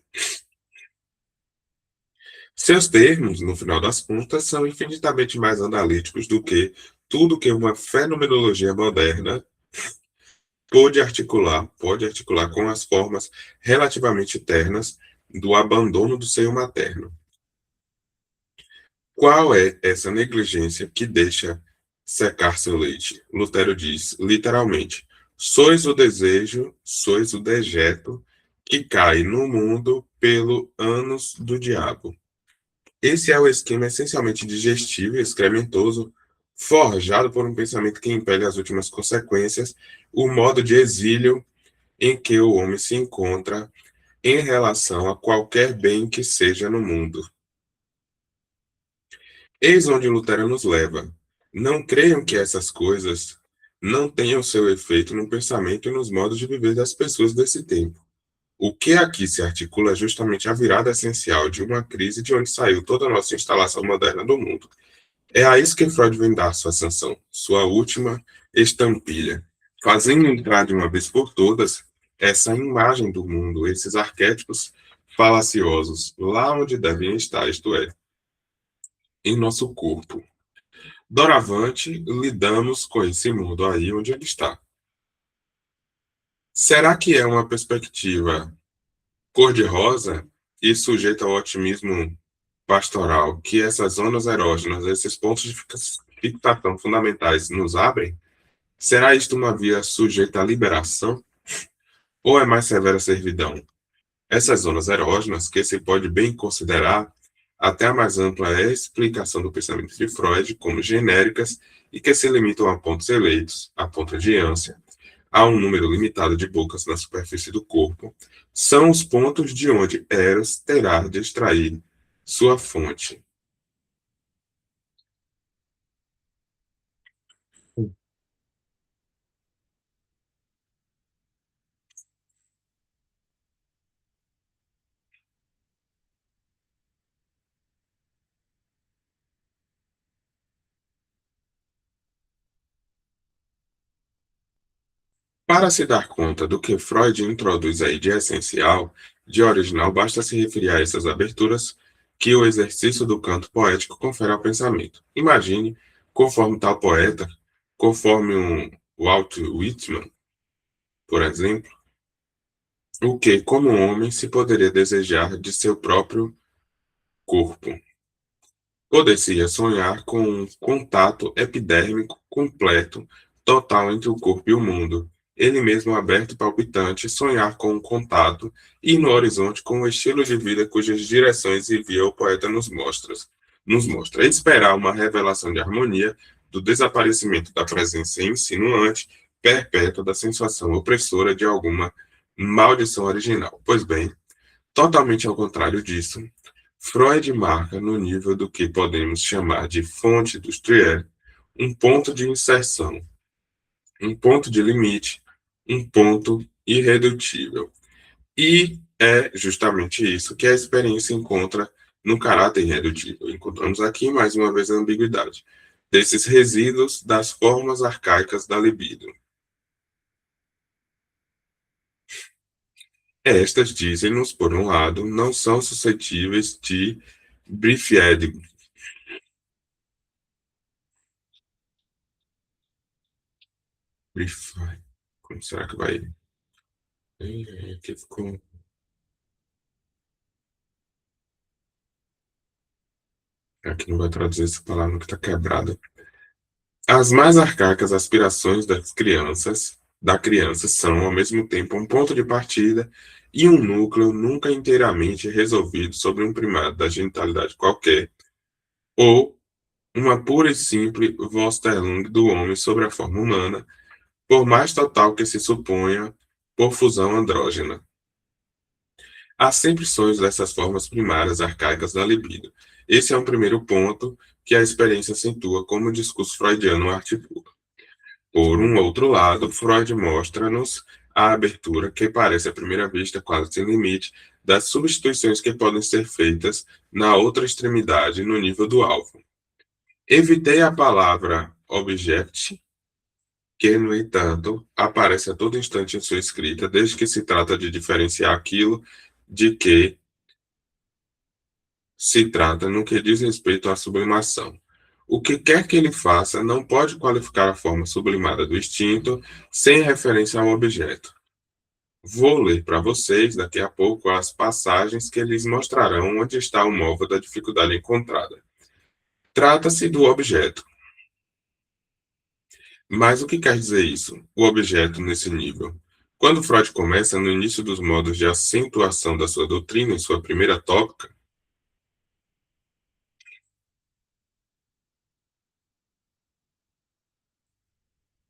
Seus termos, no final das contas, são infinitamente mais analíticos do que tudo que uma fenomenologia moderna pode articular com as formas relativamente ternas do abandono do seio materno. Qual é essa negligência que deixa secar seu leite? Lutero diz, literalmente, sois o dejeto que cai no mundo pelo ânus do diabo. Esse é o esquema essencialmente digestivo e excrementoso, forjado por um pensamento que impele as últimas consequências, o modo de exílio em que o homem se encontra em relação a qualquer bem que seja no mundo. Eis onde Lutero nos leva. Não creiam que essas coisas não tenham seu efeito no pensamento e nos modos de viver das pessoas desse tempo. O que aqui se articula é justamente a virada essencial de uma crise de onde saiu toda a nossa instalação moderna do mundo. É a isso que Freud vem dar sua sanção, sua última estampilha, fazendo entrar de uma vez por todas essa imagem do mundo, esses arquétipos falaciosos, lá onde devem estar, isto é, em nosso corpo. Doravante, lidamos com esse mundo aí onde ele está. Será que é uma perspectiva cor-de-rosa e sujeita ao otimismo pastoral que essas zonas erógenas, esses pontos de fixação fundamentais nos abrem? Será isto uma via sujeita à liberação? Ou é mais severa servidão? Essas zonas erógenas, que se pode bem considerar até a mais ampla explicação do pensamento de Freud como genéricas e que se limitam a pontos eleitos, a pontos de ânsia, a um número limitado de bocas na superfície do corpo, são os pontos de onde Eros terá de extrair sua fonte. Para se dar conta do que Freud introduz aí de essencial, de original, basta se referir a essas aberturas que o exercício do canto poético confere ao pensamento. Imagine, conforme tal poeta, conforme Walt Whitman, por exemplo, o que, como homem, se poderia desejar de seu próprio corpo. Poder-se sonhar com um contato epidérmico completo, total entre o corpo e o mundo. Ele mesmo aberto e palpitante, sonhar com um contato e no horizonte com o estilo de vida cujas direções envia o poeta nos mostra. Esperar uma revelação de harmonia do desaparecimento da presença insinuante, perpétua da sensação opressora de alguma maldição original. Pois bem, totalmente ao contrário disso, Freud marca no nível do que podemos chamar de fonte industrial um ponto de inserção, um ponto de limite, um ponto irredutível. E é justamente isso que a experiência encontra no caráter irredutível. Encontramos aqui, mais uma vez, a ambiguidade desses resíduos das formas arcaicas da libido. Estas, dizem-nos, por um lado, não são suscetíveis de bifédigo. Como será que vai? Aqui ficou. Aqui não vai traduzir essa palavra que está quebrada. As mais arcaicas aspirações da criança, são, ao mesmo tempo, um ponto de partida e um núcleo nunca inteiramente resolvido sobre um primado da genitalidade qualquer, ou uma pura e simples Vorstellung do homem sobre a forma humana, por mais total que se suponha por fusão andrógena. Há sempre sonhos dessas formas primárias arcaicas da libido. Esse é um primeiro ponto que a experiência acentua como o discurso freudiano articula. Por um outro lado, Freud mostra-nos a abertura, que parece à primeira vista quase sem limite, das substituições que podem ser feitas na outra extremidade, no nível do alvo. Evitei a palavra object, que, no entanto, aparece a todo instante em sua escrita, desde que se trata de diferenciar aquilo de que se trata no que diz respeito à sublimação. O que quer que ele faça não pode qualificar a forma sublimada do instinto sem referência ao objeto. Vou ler para vocês daqui a pouco as passagens que lhes mostrarão onde está o móvel da dificuldade encontrada. Trata-se do objeto. Mas o que quer dizer isso? O objeto nesse nível. Quando Freud começa no início dos modos de acentuação da sua doutrina, em sua primeira tópica,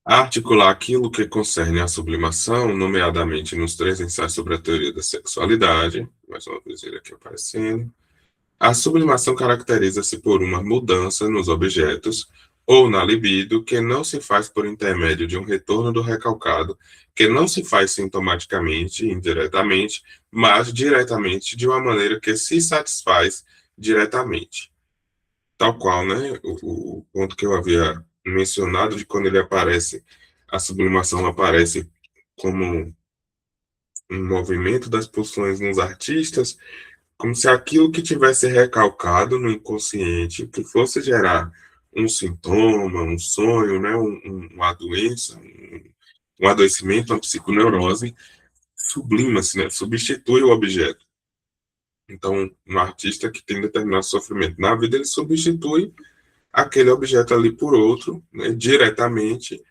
a articular aquilo que concerne à sublimação, nomeadamente nos 3 ensaios sobre a teoria da sexualidade, mais uma vez ele aqui aparecendo, a sublimação caracteriza-se por uma mudança nos objetos ou na libido que não se faz por intermédio de um retorno do recalcado, que não se faz sintomaticamente, indiretamente, mas diretamente de uma maneira que se satisfaz diretamente. Tal qual, né, o ponto que eu havia mencionado de quando ele aparece, a sublimação aparece como um movimento das pulsões nos artistas, como se aquilo que tivesse recalcado no inconsciente, que fosse gerar um sintoma, um sonho, né, uma doença, um adoecimento, uma psiconeurose, sublima-se, né, substitui o objeto. Então, um artista que tem determinado sofrimento na vida, ele substitui aquele objeto ali por outro, né, diretamente,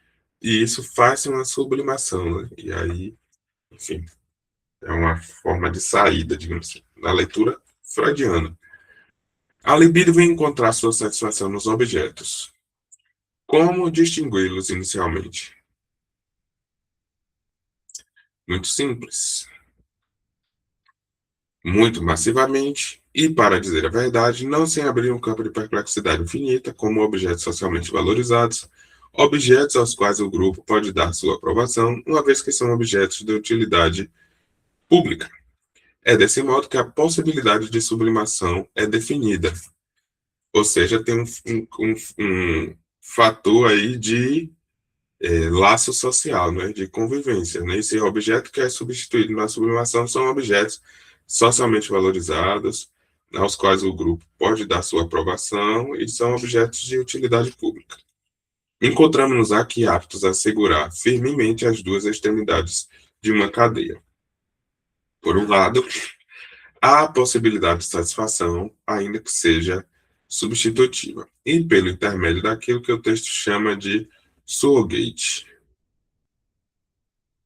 e isso faz uma sublimação, né? E aí, enfim, é uma forma de saída, digamos assim, na leitura freudiana. A libido vem encontrar sua satisfação nos objetos. Como distingui-los inicialmente? Muito simples. Muito massivamente, e, para dizer a verdade, não sem abrir um campo de perplexidade infinita, como objetos socialmente valorizados, objetos aos quais o grupo pode dar sua aprovação, uma vez que são objetos de utilidade pública. É desse modo que a possibilidade de sublimação é definida, ou seja, tem um fator aí de laço social, né, de convivência. Né? Esse objeto que é substituído na sublimação são objetos socialmente valorizados, aos quais o grupo pode dar sua aprovação e são objetos de utilidade pública. Encontramos-nos aqui aptos a segurar firmemente as duas extremidades de uma cadeia. Por um lado, há a possibilidade de satisfação, ainda que seja substitutiva, e pelo intermédio daquilo que o texto chama de surrogate.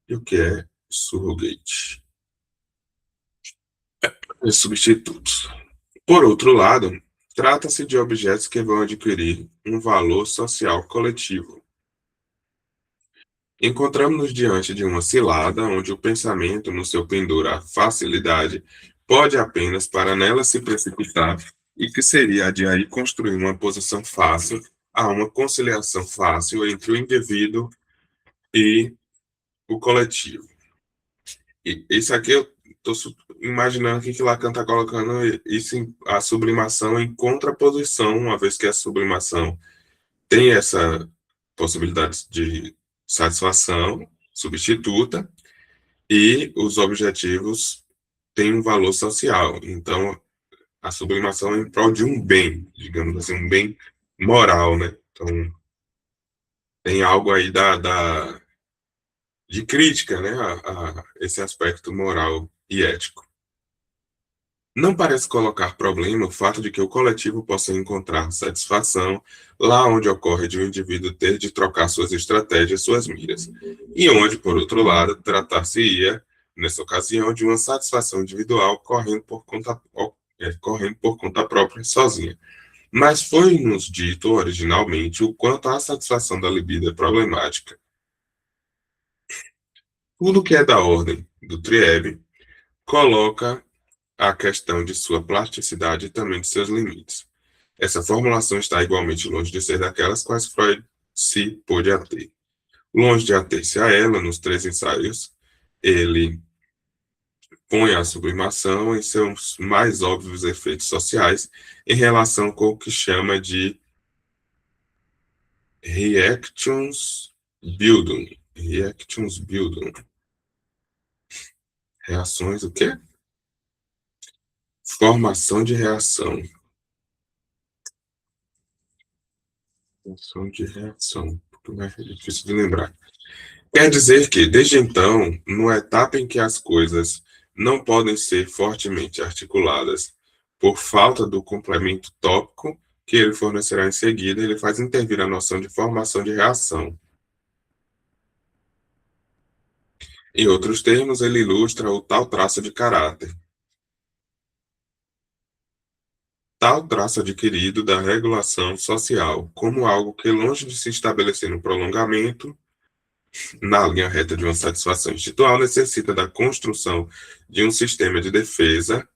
E o que é surrogate? Substitutos. Por outro lado, trata-se de objetos que vão adquirir um valor social coletivo. Encontramos-nos diante de uma cilada onde o pensamento, no seu pendor à facilidade, pode apenas para nela se precipitar e que seria a de aí construir uma posição fácil a uma conciliação fácil entre o indivíduo e o coletivo. E isso aqui eu estou imaginando que Lacan está colocando isso a sublimação em contraposição, uma vez que a sublimação tem essa possibilidade de satisfação substituta e os objetivos têm um valor social. Então, a sublimação é em prol de um bem, digamos assim, um bem moral, né? Então, tem algo aí de crítica, né, a esse aspecto moral e ético. Não parece colocar problema o fato de que o coletivo possa encontrar satisfação lá onde ocorre de um indivíduo ter de trocar suas estratégias, suas miras, e onde, por outro lado, tratar-se-ia, nessa ocasião, de uma satisfação individual correndo por conta própria, sozinha. Mas foi-nos dito originalmente o quanto a satisfação da libido é problemática. Tudo que é da ordem do triebe coloca a questão de sua plasticidade e também de seus limites. Essa formulação está igualmente longe de ser daquelas quais Freud se pôde ater. Longe de ater-se a ela, nos três ensaios, ele põe a sublimação em seus mais óbvios efeitos sociais em relação com o que chama de Reaktionsbildung. Reaktionsbildung. Reações, o quê? Formação de reação. Formação de reação. É difícil de lembrar. Quer dizer que, desde então, numa etapa em que as coisas não podem ser fortemente articuladas por falta do complemento tópico que ele fornecerá em seguida, ele faz intervir a noção de formação de reação. Em outros termos, ele ilustra o tal traço de caráter. Tal traço adquirido da regulação social, como algo que, longe de se estabelecer no prolongamento, na linha reta de uma satisfação institucional, necessita da construção de um sistema de defesa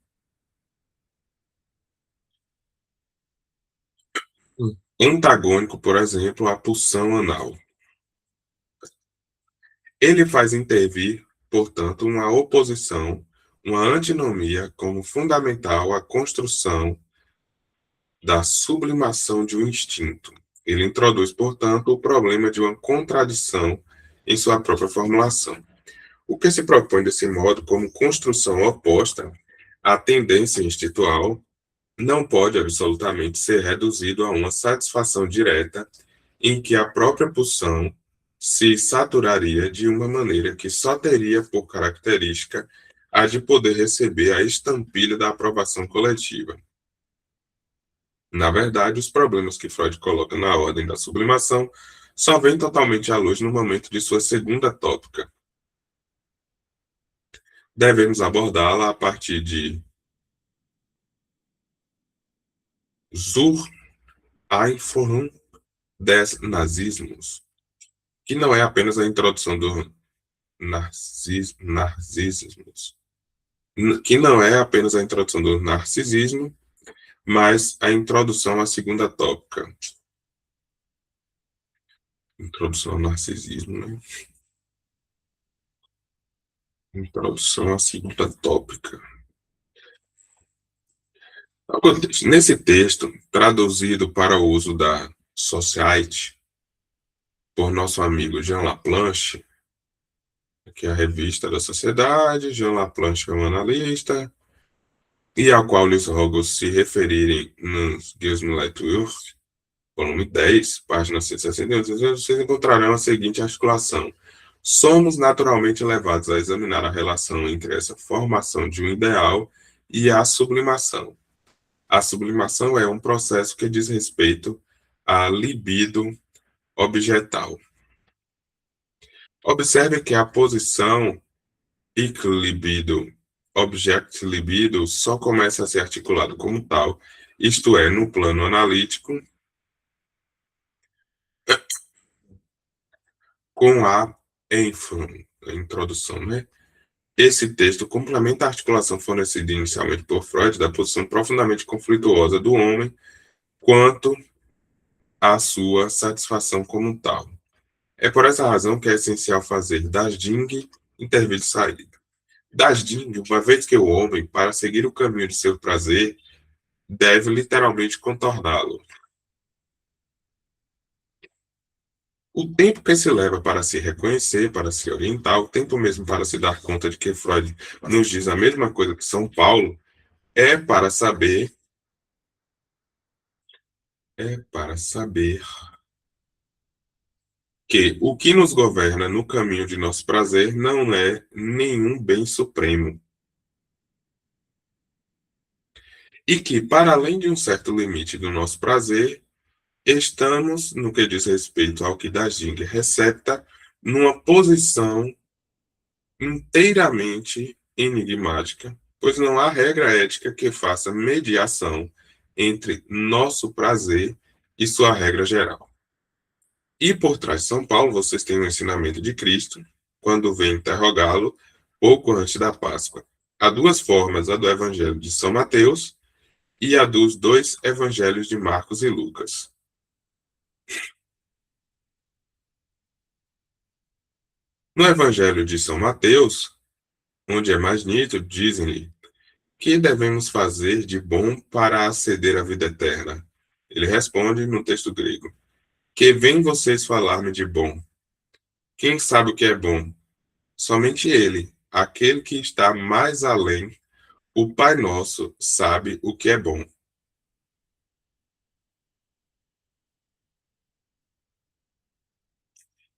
antagônico, por exemplo, à pulsão anal. Ele faz intervir, portanto, uma oposição, uma antinomia como fundamental à construção da sublimação de um instinto. Ele introduz, portanto, o problema de uma contradição em sua própria formulação. O que se propõe desse modo como construção oposta à tendência instintual não pode absolutamente ser reduzido a uma satisfação direta em que a própria pulsão se saturaria de uma maneira que só teria por característica a de poder receber a estampilha da aprovação coletiva. Na verdade, os problemas que Freud coloca na ordem da sublimação só vêm totalmente à luz no momento de sua segunda tópica. Devemos abordá-la a partir de Zur Einführung des Nazismus, que não é apenas a introdução do narcisismos, que não é apenas a introdução do narcisismo, mas a introdução à segunda tópica. Introdução ao narcisismo, né? Introdução à segunda tópica. Nesse texto, traduzido para o uso da Society por nosso amigo Jean Laplanche, que é a revista da Sociedade, Jean Laplanche é um analista, e ao qual lhes rogo se referirem nos Gizmo-Latour, volume 10, página 161, vocês encontrarão a seguinte articulação. Somos naturalmente levados a examinar a relação entre essa formação de um ideal e a sublimação. A sublimação é um processo que diz respeito à libido objetal. Observe que a posição ich libido, object libido, só começa a ser articulado como tal, isto é, no plano analítico, com a introdução, né? Esse texto complementa a articulação fornecida inicialmente por Freud da posição profundamente conflituosa do homem quanto à sua satisfação como tal. É por essa razão que é essencial fazer das Ding intervir de saída. Das Ding, uma vez que o homem, para seguir o caminho de seu prazer, deve literalmente contorná-lo. O tempo que se leva para se reconhecer, para se orientar, o tempo mesmo para se dar conta de que Freud nos diz a mesma coisa que São Paulo, é para saber, é para saber que o que nos governa no caminho de nosso prazer não é nenhum bem supremo, e que, para além de um certo limite do nosso prazer, estamos, no que diz respeito ao que da Jing recepta, numa posição inteiramente enigmática, pois não há regra ética que faça mediação entre nosso prazer e sua regra geral. E por trás de São Paulo, vocês têm o ensinamento de Cristo, quando vem interrogá-lo, pouco antes da Páscoa. Há duas formas, a do Evangelho de São Mateus e a dos dois Evangelhos de Marcos e Lucas. No Evangelho de São Mateus, onde é mais nítido, dizem-lhe: que devemos fazer de bom para aceder à vida eterna? Ele responde no texto grego: que vem vocês falar-me de bom? Quem sabe o que é bom? Somente ele, aquele que está mais além, o Pai Nosso, sabe o que é bom.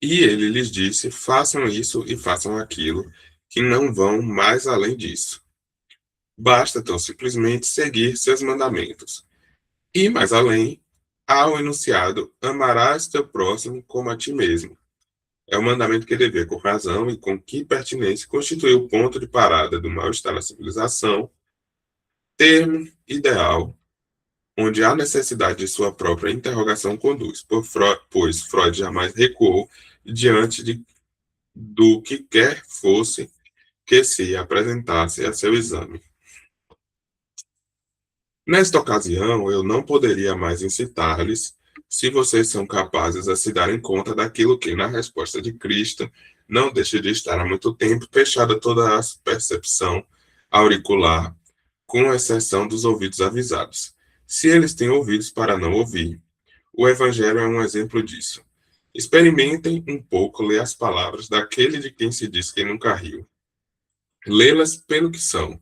E ele lhes disse: façam isso e façam aquilo, que não vão mais além disso. Basta tão simplesmente seguir seus mandamentos. E mais além, há o enunciado: amarás teu próximo como a ti mesmo. É um mandamento que devia, com razão e com que pertinência, constituir o ponto de parada do mal-estar na civilização, termo ideal, onde a necessidade de sua própria interrogação conduz, pois Freud jamais recuou diante do que quer fosse que se apresentasse a seu exame. Nesta ocasião, eu não poderia mais incitar-lhes se vocês são capazes a se darem conta daquilo que, na resposta de Cristo, não deixa de estar há muito tempo fechada toda a percepção auricular, com exceção dos ouvidos avisados. Se eles têm ouvidos para não ouvir, o Evangelho é um exemplo disso. Experimentem um pouco ler as palavras daquele de quem se diz que nunca riu. Lê-las pelo que são.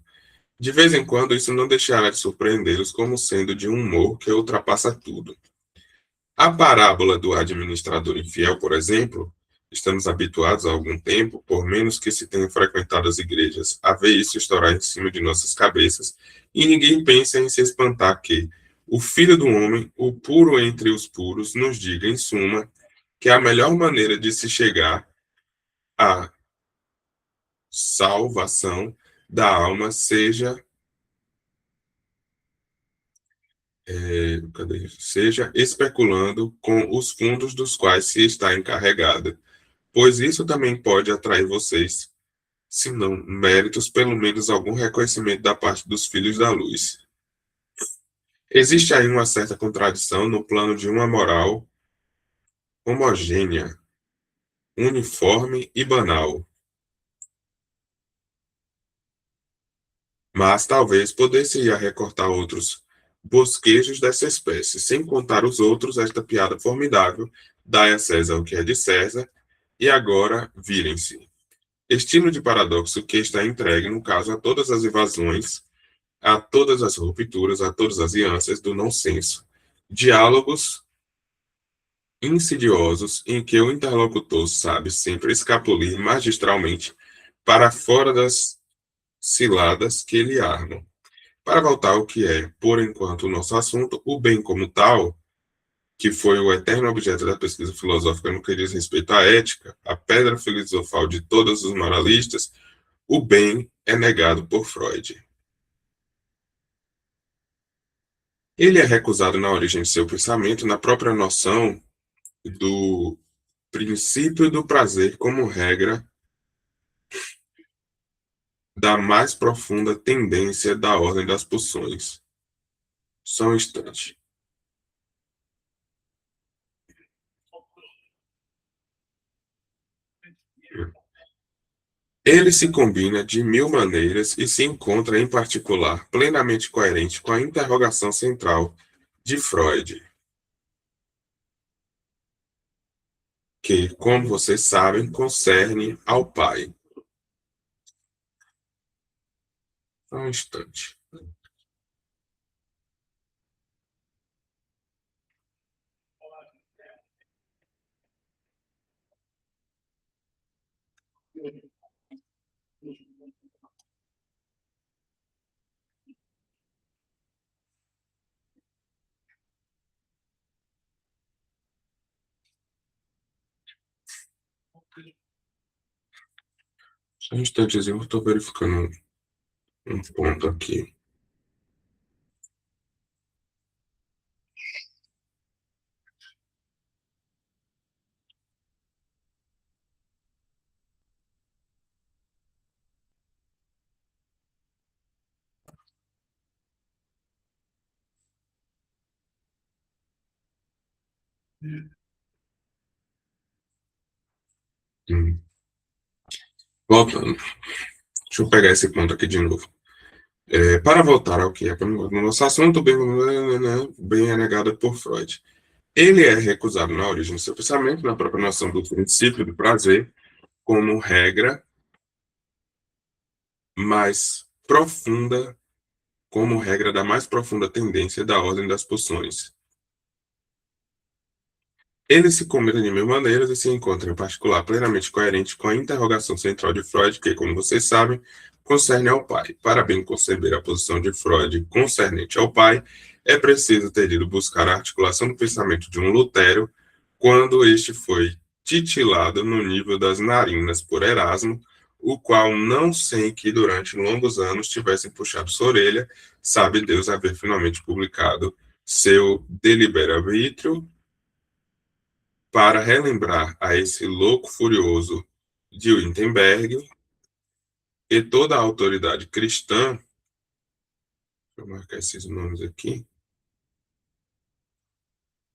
De vez em quando, isso não deixará de surpreendê-los como sendo de um humor que ultrapassa tudo. A parábola do administrador infiel, por exemplo, estamos habituados há algum tempo, por menos que se tenham frequentado as igrejas, a ver isso estourar em cima de nossas cabeças, e ninguém pensa em se espantar que o Filho do Homem, o puro entre os puros, nos diga, em suma, que a melhor maneira de se chegar à salvação da alma seja especulando com os fundos dos quais se está encarregada, pois isso também pode atrair vocês, se não méritos, pelo menos algum reconhecimento da parte dos filhos da luz. Existe aí uma certa contradição no plano de uma moral homogênea, uniforme e banal, mas talvez poder-se-ia recortar outros bosquejos dessa espécie, sem contar os outros, esta piada formidável: dai a César o que é de César, e agora virem-se. Estilo de paradoxo que está entregue, no caso, a todas as evasões, a todas as rupturas, a todas as ânsias do não-senso. Diálogos insidiosos em que o interlocutor sabe sempre escapulir magistralmente para fora das ciladas que lhe armam. Para voltar ao que é, por enquanto, o nosso assunto, o bem como tal, que foi o eterno objeto da pesquisa filosófica no que diz respeito à ética, a pedra filosofal de todos os moralistas, o bem é negado por Freud. Ele é recusado na origem de seu pensamento, na própria noção do princípio do prazer como regra da mais profunda tendência da ordem das pulsões. Só um instante. Ele se combina de mil maneiras e se encontra, em particular, plenamente coerente com a interrogação central de Freud, que, como vocês sabem, concerne ao pai. Só um instante. Só um instantezinho, eu estou verificando um ponto aqui. Hum. Voltando. Deixa eu pegar esse ponto aqui de novo. Para voltar ao que é no nosso assunto, bem é negado por Freud. Ele é recusado na origem do seu pensamento, na própria noção do princípio do prazer, como regra mais profunda, como regra da mais profunda tendência da ordem das pulsões. Ele se combina de mil maneiras e se encontra, em particular, plenamente coerente com a interrogação central de Freud, que, como vocês sabem, concerne ao pai. Para bem conceber a posição de Freud concernente ao pai, é preciso ter ido buscar a articulação do pensamento de um Lutério quando este foi titilado no nível das narinas por Erasmo, o qual, não sem que durante longos anos tivesse puxado sua orelha, sabe Deus haver finalmente publicado seu Delibera Vitrio, para relembrar a esse louco furioso de Wittenberg e toda a autoridade cristã, deixa eu marcar esses nomes aqui,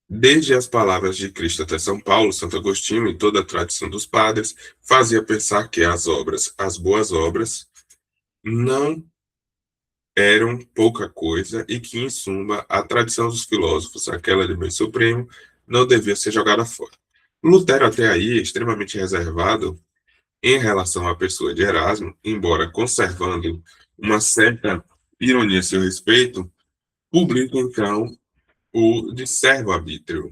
desde as palavras de Cristo até São Paulo, Santo Agostinho e toda a tradição dos padres, fazia pensar que as obras, as boas obras, não eram pouca coisa e que, em suma, a tradição dos filósofos, aquela de bem supremo, não devia ser jogada fora. Lutero, até aí, extremamente reservado, em relação à pessoa de Erasmo, embora conservando uma certa ironia a seu respeito, publica então o De Servo Arbítrio.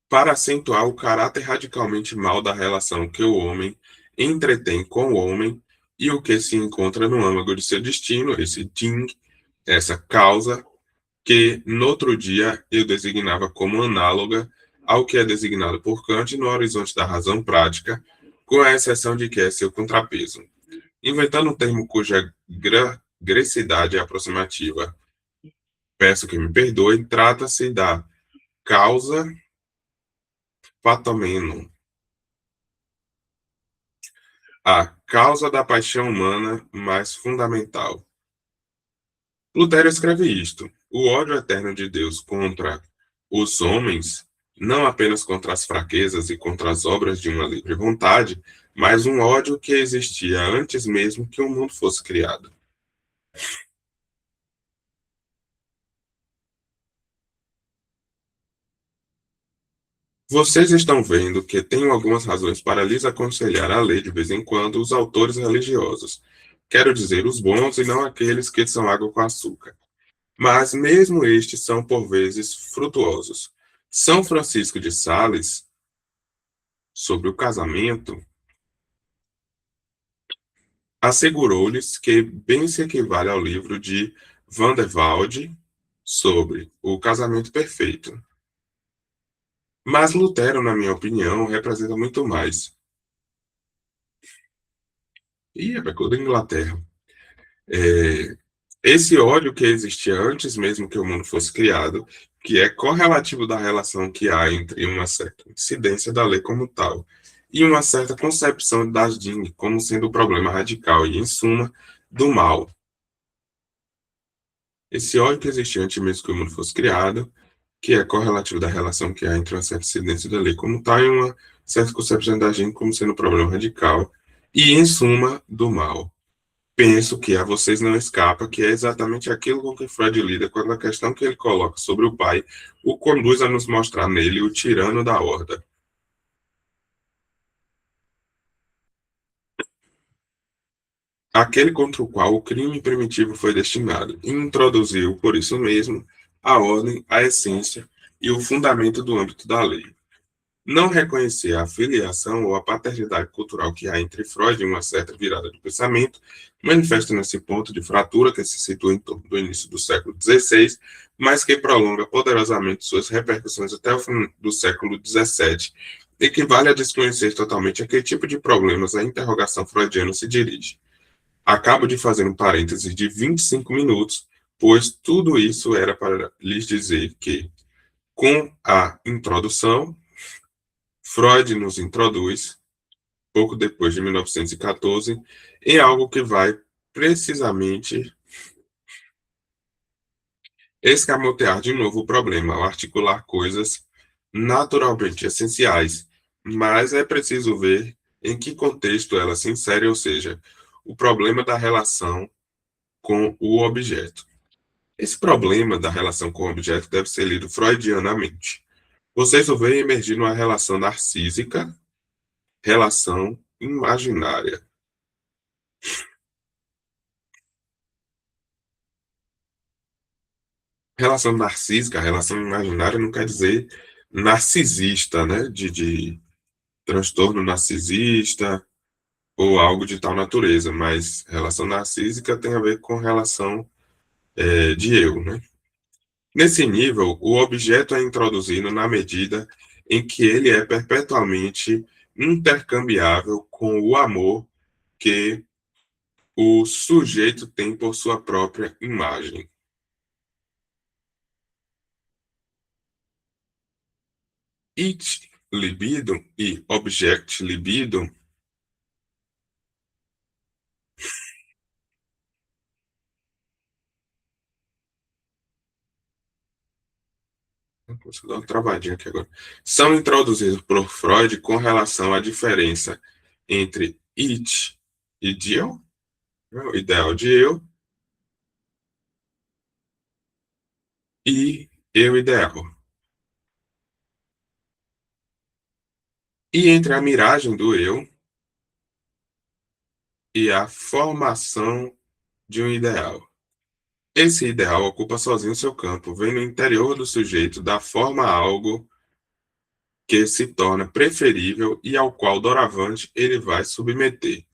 Para acentuar o caráter radicalmente mau da relação que o homem entretém com o homem e o que se enconra no âmago de seu destino, esse Ding, essa causa, que no outro dia eu designava como análoga ao que é designado por Kant no horizonte da razão prática, com a exceção de que é seu contrapeso. Inventando um termo cuja grecsidade é aproximativa, peço que me perdoe, trata-se da causa patomeno, a causa da paixão humana mais fundamental. Lutero escreve isto: o ódio eterno de Deus contra os homens, não apenas contra as fraquezas e contra as obras de uma livre vontade, mas um ódio que existia antes mesmo que o mundo fosse criado. Vocês estão vendo que tenho algumas razões para lhes aconselhar a ler de vez em quando os autores religiosos. Quero dizer os bons e não aqueles que são água com açúcar. Mas mesmo estes são por vezes frutuosos. São Francisco de Sales, sobre o casamento, assegurou-lhes que bem se equivale ao livro de Van der Waals sobre o casamento perfeito. Mas Lutero, na minha opinião, representa muito mais. E é da Inglaterra. É, esse ódio que existia antes mesmo que o mundo fosse criado, que é correlativo da relação que há entre uma certa incidência da lei como tal e uma certa concepção das Ding como sendo o problema radical e, em suma, do mal. Esse ódio que existia antes mesmo que o mundo fosse criado, que é correlativo da relação que há entre uma certa incidência da lei como tal e uma certa concepção da Ding como sendo o problema radical e, em suma, do mal. Penso que a vocês não escapa, que é exatamente aquilo com que Freud lida quando a questão que ele coloca sobre o pai o conduz a nos mostrar nele o tirano da horda. Aquele contra o qual o crime primitivo foi destinado, e introduziu, por isso mesmo, a ordem, a essência e o fundamento do âmbito da lei. Não reconhecer a filiação ou a paternidade cultural que há entre Freud e uma certa virada de pensamento manifesta nesse ponto de fratura que se situa em torno do início do século XVI, mas que prolonga poderosamente suas repercussões até o fim do século XVII, equivale a desconhecer totalmente a que tipo de problemas a interrogação freudiana se dirige. Acabo de fazer um parêntese de 25 minutos, pois tudo isso era para lhes dizer que, com a introdução, Freud nos introduz, pouco depois de 1914, em algo que vai precisamente escamotear de novo o problema, ao articular coisas naturalmente essenciais, mas é preciso ver em que contexto ela se insere, ou seja, o problema da relação com o objeto. Esse problema da relação com o objeto deve ser lido freudianamente. Vocês o veem emergir numa relação narcísica, relação imaginária. Relação narcísica, relação imaginária não quer dizer narcisista, né? De transtorno narcisista ou algo de tal natureza, mas relação narcísica tem a ver com relação de eu, né? Nesse nível, o objeto é introduzido na medida em que ele é perpetuamente intercambiável com o amor que o sujeito tem por sua própria imagem. It libido e object libido deixa eu dar uma travadinha aqui agora, são introduzidos por Freud com relação à diferença entre it, ideal, o ideal de eu, e eu ideal. E entre a miragem do eu e a formação de um ideal. Esse ideal ocupa sozinho seu campo, vem no interior do sujeito, da forma a algo que se torna preferível e ao qual doravante ele vai submeter.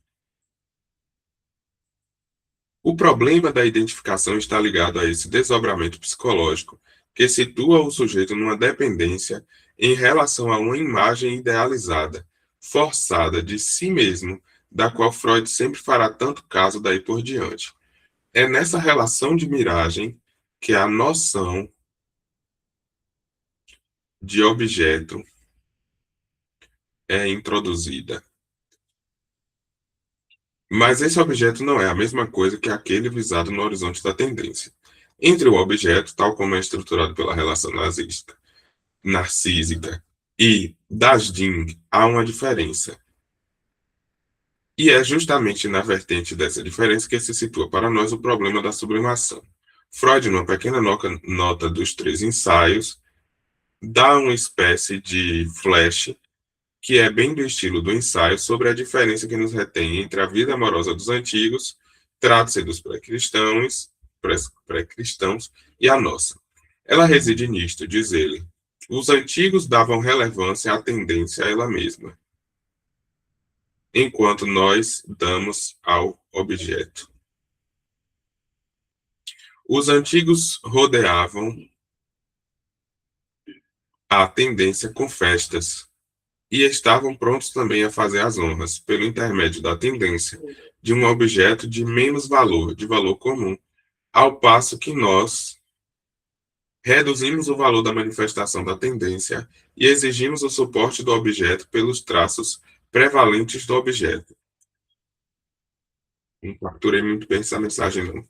O problema da identificação está ligado a esse desdobramento psicológico, que situa o sujeito numa dependência em relação a uma imagem idealizada, forçada de si mesmo, da qual Freud sempre fará tanto caso daí por diante. É nessa relação de miragem que a noção de objeto é introduzida. Mas esse objeto não é a mesma coisa que aquele visado no horizonte da tendência. Entre o objeto, tal como é estruturado pela relação nazista, narcísica, e das Ding, há uma diferença. E é justamente na vertente dessa diferença que se situa para nós o problema da sublimação. Freud, numa pequena nota dos 3 ensaios, dá uma espécie de flash que é bem do estilo do ensaio sobre a diferença que nos retém entre a vida amorosa dos antigos, trata-se dos pré-cristãos, e a nossa. Ela reside nisto, diz ele. Os antigos davam relevância à tendência a ela mesma, enquanto nós damos ao objeto. Os antigos rodeavam a tendência com festas, e estavam prontos também a fazer as honras, pelo intermédio da tendência, de um objeto de menos valor, de valor comum, ao passo que nós Reduzimos o valor da manifestação da tendência e exigimos o suporte do objeto pelos traços prevalentes do objeto. Não capturei muito bem essa mensagem, não.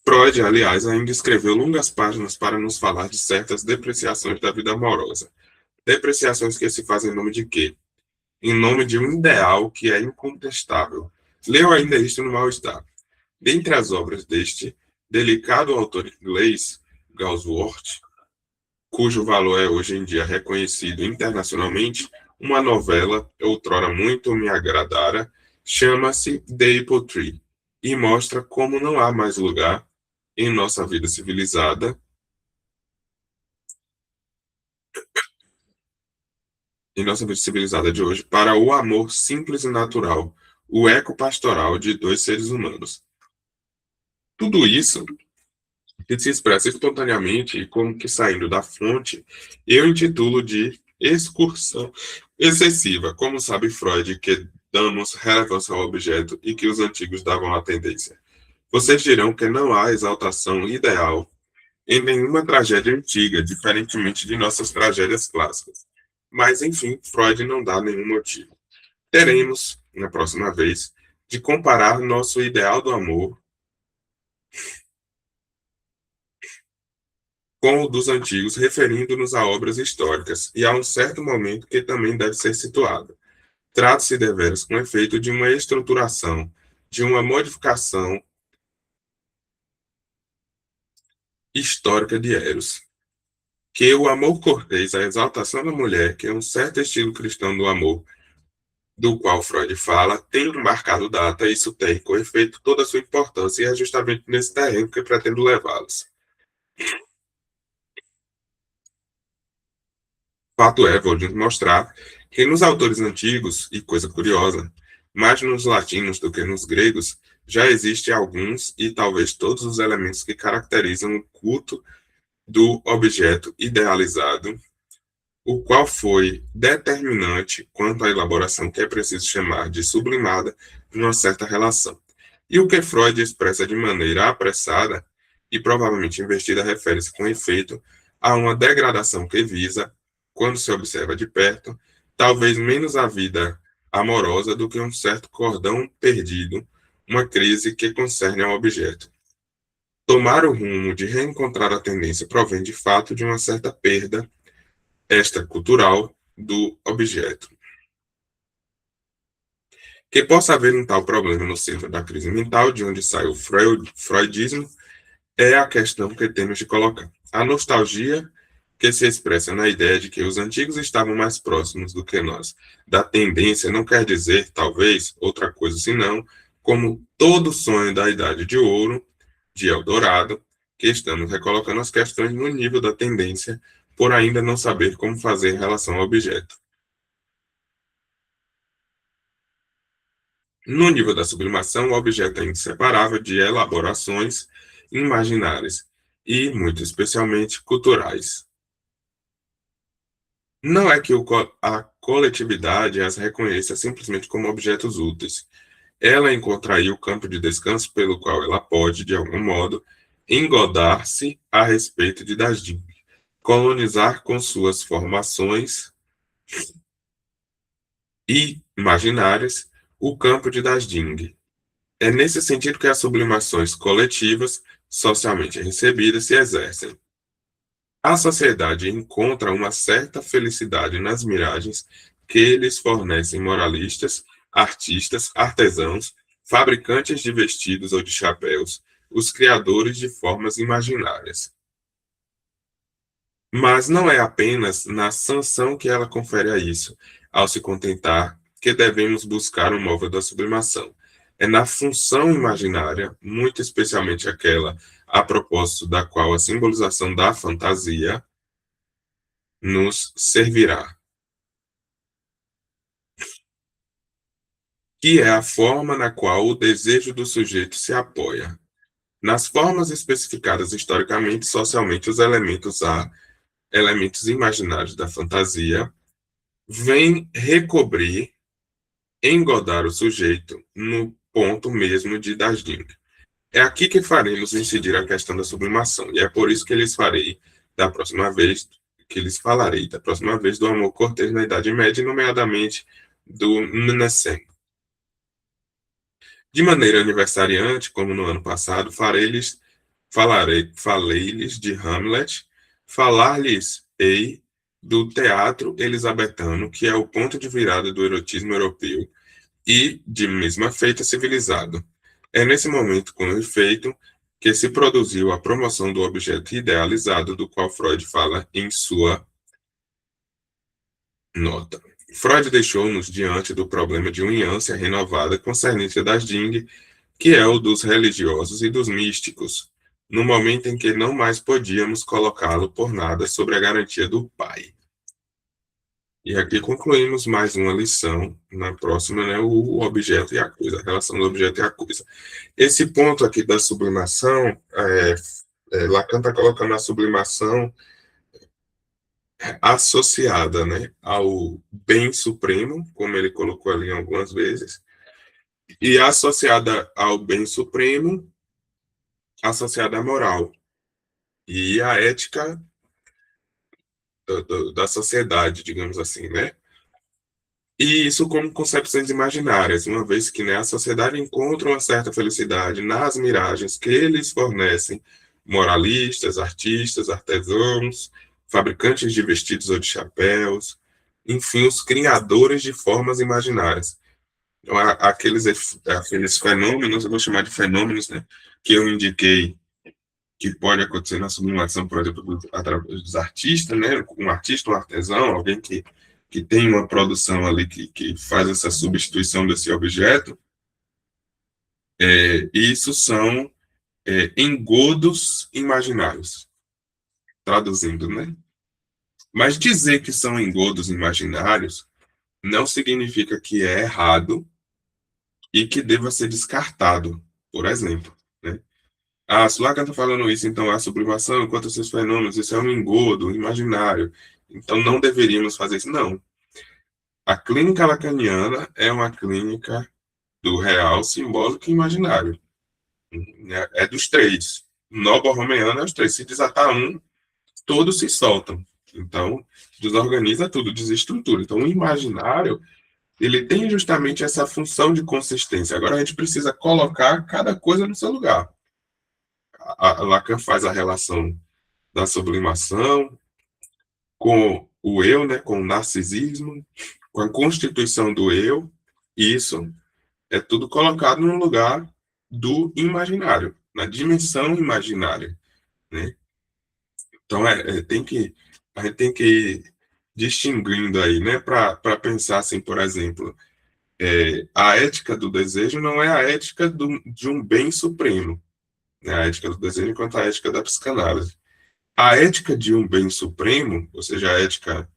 Freud, aliás, ainda escreveu longas páginas para nos falar de certas depreciações da vida amorosa. Depreciações que se fazem em nome de quê? Em nome de um ideal que é incontestável. Leu ainda isto no mal-estar. Dentre as obras deste delicado autor inglês, Galsworth, cujo valor é hoje em dia reconhecido internacionalmente, uma novela, outrora muito me agradara, chama-se The Apple Tree, e mostra como não há mais lugar em nossa vida civilizada, de hoje, para o amor simples e natural, o eco pastoral de dois seres humanos. Tudo isso que se expressa espontaneamente e como que saindo da fonte, eu intitulo de excursão excessiva, como sabe Freud que damos relevância ao objeto e que os antigos davam à tendência. Vocês dirão que não há exaltação ideal em nenhuma tragédia antiga, diferentemente de nossas tragédias clássicas. Mas, enfim, Freud não dá nenhum motivo. Teremos, na próxima vez, de comparar nosso ideal do amor com o dos antigos, referindo-nos a obras históricas, e a um certo momento que também deve ser situado. Trata-se deveras, com efeito, de uma estruturação, de uma modificação histórica de Eros. Que o amor cortês, a exaltação da mulher, que é um certo estilo cristão do amor, do qual Freud fala, tem um marcado data, e isso tem, com efeito, toda a sua importância, e é justamente nesse terreno que pretendo levá-los. Fato é, vou lhes mostrar, que nos autores antigos, e coisa curiosa, mais nos latinos do que nos gregos, já existem alguns e talvez todos os elementos que caracterizam o culto do objeto idealizado, o qual foi determinante quanto à elaboração que é preciso chamar de sublimada de uma certa relação. E o que Freud expressa de maneira apressada e provavelmente investida refere-se com efeito a uma degradação que visa, quando se observa de perto, talvez menos a vida amorosa do que um certo cordão perdido, uma crise que concerne ao objeto. Tomar o rumo de reencontrar a tendência provém de fato de uma certa perda extracultural do objeto. Que possa haver um tal problema no centro da crise mental, de onde sai o freudismo, é a questão que temos de colocar. A nostalgia, que se expressa na ideia de que os antigos estavam mais próximos do que nós, da tendência, não quer dizer, talvez, outra coisa senão, como todo sonho da Idade de Ouro, de Eldorado, que estamos recolocando as questões no nível da tendência, por ainda não saber como fazer em relação ao objeto. No nível da sublimação, o objeto é inseparável de elaborações imaginárias e, muito especialmente, culturais. Não é que a coletividade as reconheça simplesmente como objetos úteis. Ela encontra aí o campo de descanso pelo qual ela pode, de algum modo, engodar-se a respeito de Dasdim, colonizar com suas formações imaginárias o campo de Dasdim. É nesse sentido que as sublimações coletivas, socialmente recebidas, se exercem. A sociedade encontra uma certa felicidade nas miragens que lhes fornecem moralistas, artistas, artesãos, fabricantes de vestidos ou de chapéus, os criadores de formas imaginárias. Mas não é apenas na sanção que ela confere a isso, ao se contentar que devemos buscar um móvel da sublimação. É na função imaginária, muito especialmente aquela a propósito da qual a simbolização da fantasia nos servirá, que é a forma na qual o desejo do sujeito se apoia. Nas formas especificadas historicamente e socialmente, os elementos imaginários da fantasia, vêm recobrir, engodar o sujeito no ponto mesmo de Dasdim. É aqui que faremos incidir a questão da sublimação, e é por isso que lhes farei da próxima vez que lhes falarei, da próxima vez do amor cortês na Idade Média, nomeadamente do Mnesen. De maneira aniversariante, como no ano passado, falei-lhes de Hamlet, falar-lhes-ei do teatro elisabetano, que é o ponto de virada do erotismo europeu, e, de mesma feita, civilizado. É nesse momento, com efeito, que se produziu a promoção do objeto idealizado, do qual Freud fala em sua nota. Freud deixou-nos diante do problema de uma ânsia renovada concernente das Ding, que é o dos religiosos e dos místicos, no momento em que não mais podíamos colocá-lo por nada sobre a garantia do Pai. E aqui concluímos mais uma lição. Na próxima, né, o objeto e a coisa, a relação do objeto e a coisa. Esse ponto aqui da sublimação, Lacan está colocando a sublimação associada, né, ao bem supremo, como ele colocou ali algumas vezes, e associada ao bem supremo, associada à moral e à ética da sociedade, digamos assim, né? E isso como concepções imaginárias, uma vez que, né, a sociedade encontra uma certa felicidade nas miragens que eles fornecem, moralistas, artistas, artesãos, fabricantes de vestidos ou de chapéus, enfim, os criadores de formas imaginárias. Então, aqueles fenômenos, eu vou chamar de fenômenos, né, que eu indiquei que pode acontecer na sublimação, por exemplo, através dos artistas, né? Um artista, um artesão, alguém que tem uma produção ali que faz essa substituição desse objeto, isso são engodos imaginários, traduzindo, né? Mas dizer que são engodos imaginários não significa que é errado e que deva ser descartado, por exemplo, né? Ah, se Lacan está falando isso, então a sublimação, enquanto esses fenômenos, isso é um engodo imaginário. Então não deveríamos fazer isso. Não. A clínica lacaniana é uma clínica do real, simbólico e imaginário. É dos três. Novo-romeano é os três. Se desatar um, todos se soltam. Então, desorganiza tudo, desestrutura. Então, o imaginário, ele tem justamente essa função de consistência. Agora, a gente precisa colocar cada coisa no seu lugar. A Lacan faz a relação da sublimação com o eu, né, com o narcisismo, com a constituição do eu. Isso é tudo colocado no lugar do imaginário, na dimensão imaginária, né? Então a gente tem que ir distinguindo aí, né, para pensar assim, por exemplo, a ética do desejo não é a ética de um bem supremo, né? A ética do desejo enquanto a ética da psicanálise. A ética de um bem supremo, ou seja, a ética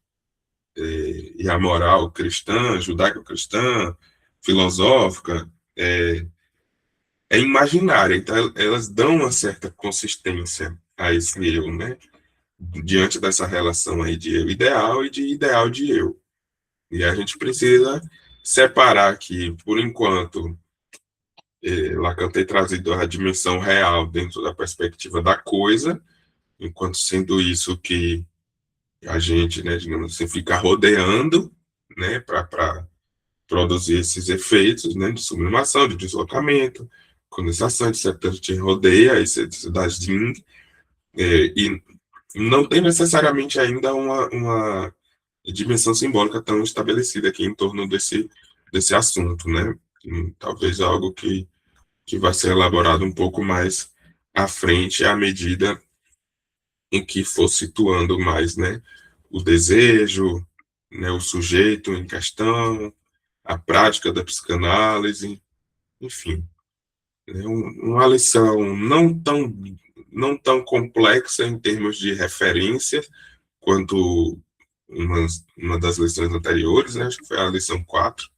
e a moral cristã, judaico-cristã, filosófica, é imaginária. Então, elas dão uma certa consistência a esse eu, né? Diante dessa relação aí de eu ideal e de ideal de eu. E a gente precisa separar aqui, por enquanto, Lacan tem trazido a dimensão real dentro da perspectiva da coisa, enquanto sendo isso que a gente, né, digamos assim, fica rodeando, né, para produzir esses efeitos, né, de sublimação, de deslocamento, condensação, etc. A gente rodeia esse das Ding, e não tem necessariamente ainda uma dimensão simbólica tão estabelecida aqui em torno desse assunto, né? Talvez algo que vai ser elaborado um pouco mais à frente, à medida em que for situando mais, né, o desejo, né, o sujeito em questão, a prática da psicanálise, enfim, né, uma lição não tão complexa em termos de referência quanto uma das lições anteriores, né, acho que foi a lição 4.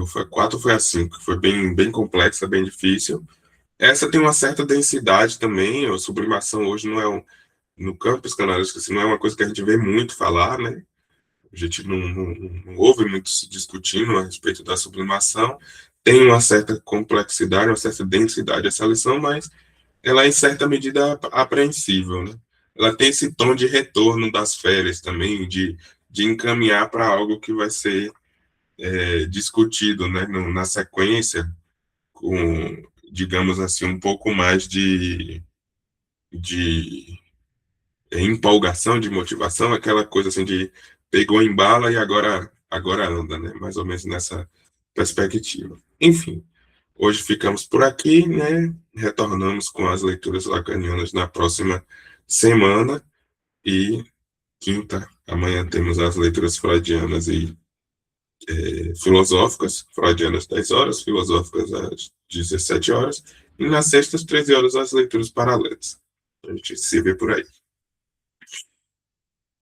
Foi 4 foi a 5, que foi bem complexa, bem difícil. Essa tem uma certa densidade também, a sublimação hoje não é no campo psicanalítico, assim, não é uma coisa que a gente vê muito falar, né? A gente não ouve muito se discutindo a respeito da sublimação. Tem uma certa complexidade, uma certa densidade essa lição, mas ela é em certa medida apreensível, né? ela tem esse tom de retorno das férias também, de encaminhar para algo que vai ser discutido, né, na sequência, com, digamos assim, um pouco mais de empolgação, de motivação, aquela coisa assim de pegou em bala e agora anda, né? Mais ou menos nessa perspectiva. Enfim, hoje ficamos por aqui, né? Retornamos com as leituras lacanianas na próxima semana e quinta, amanhã temos as leituras freudianas e filosóficas, freudianas 10 horas, filosóficas às 17 horas, e nas sextas, 13 horas, as leituras paralelas. A gente se vê por aí.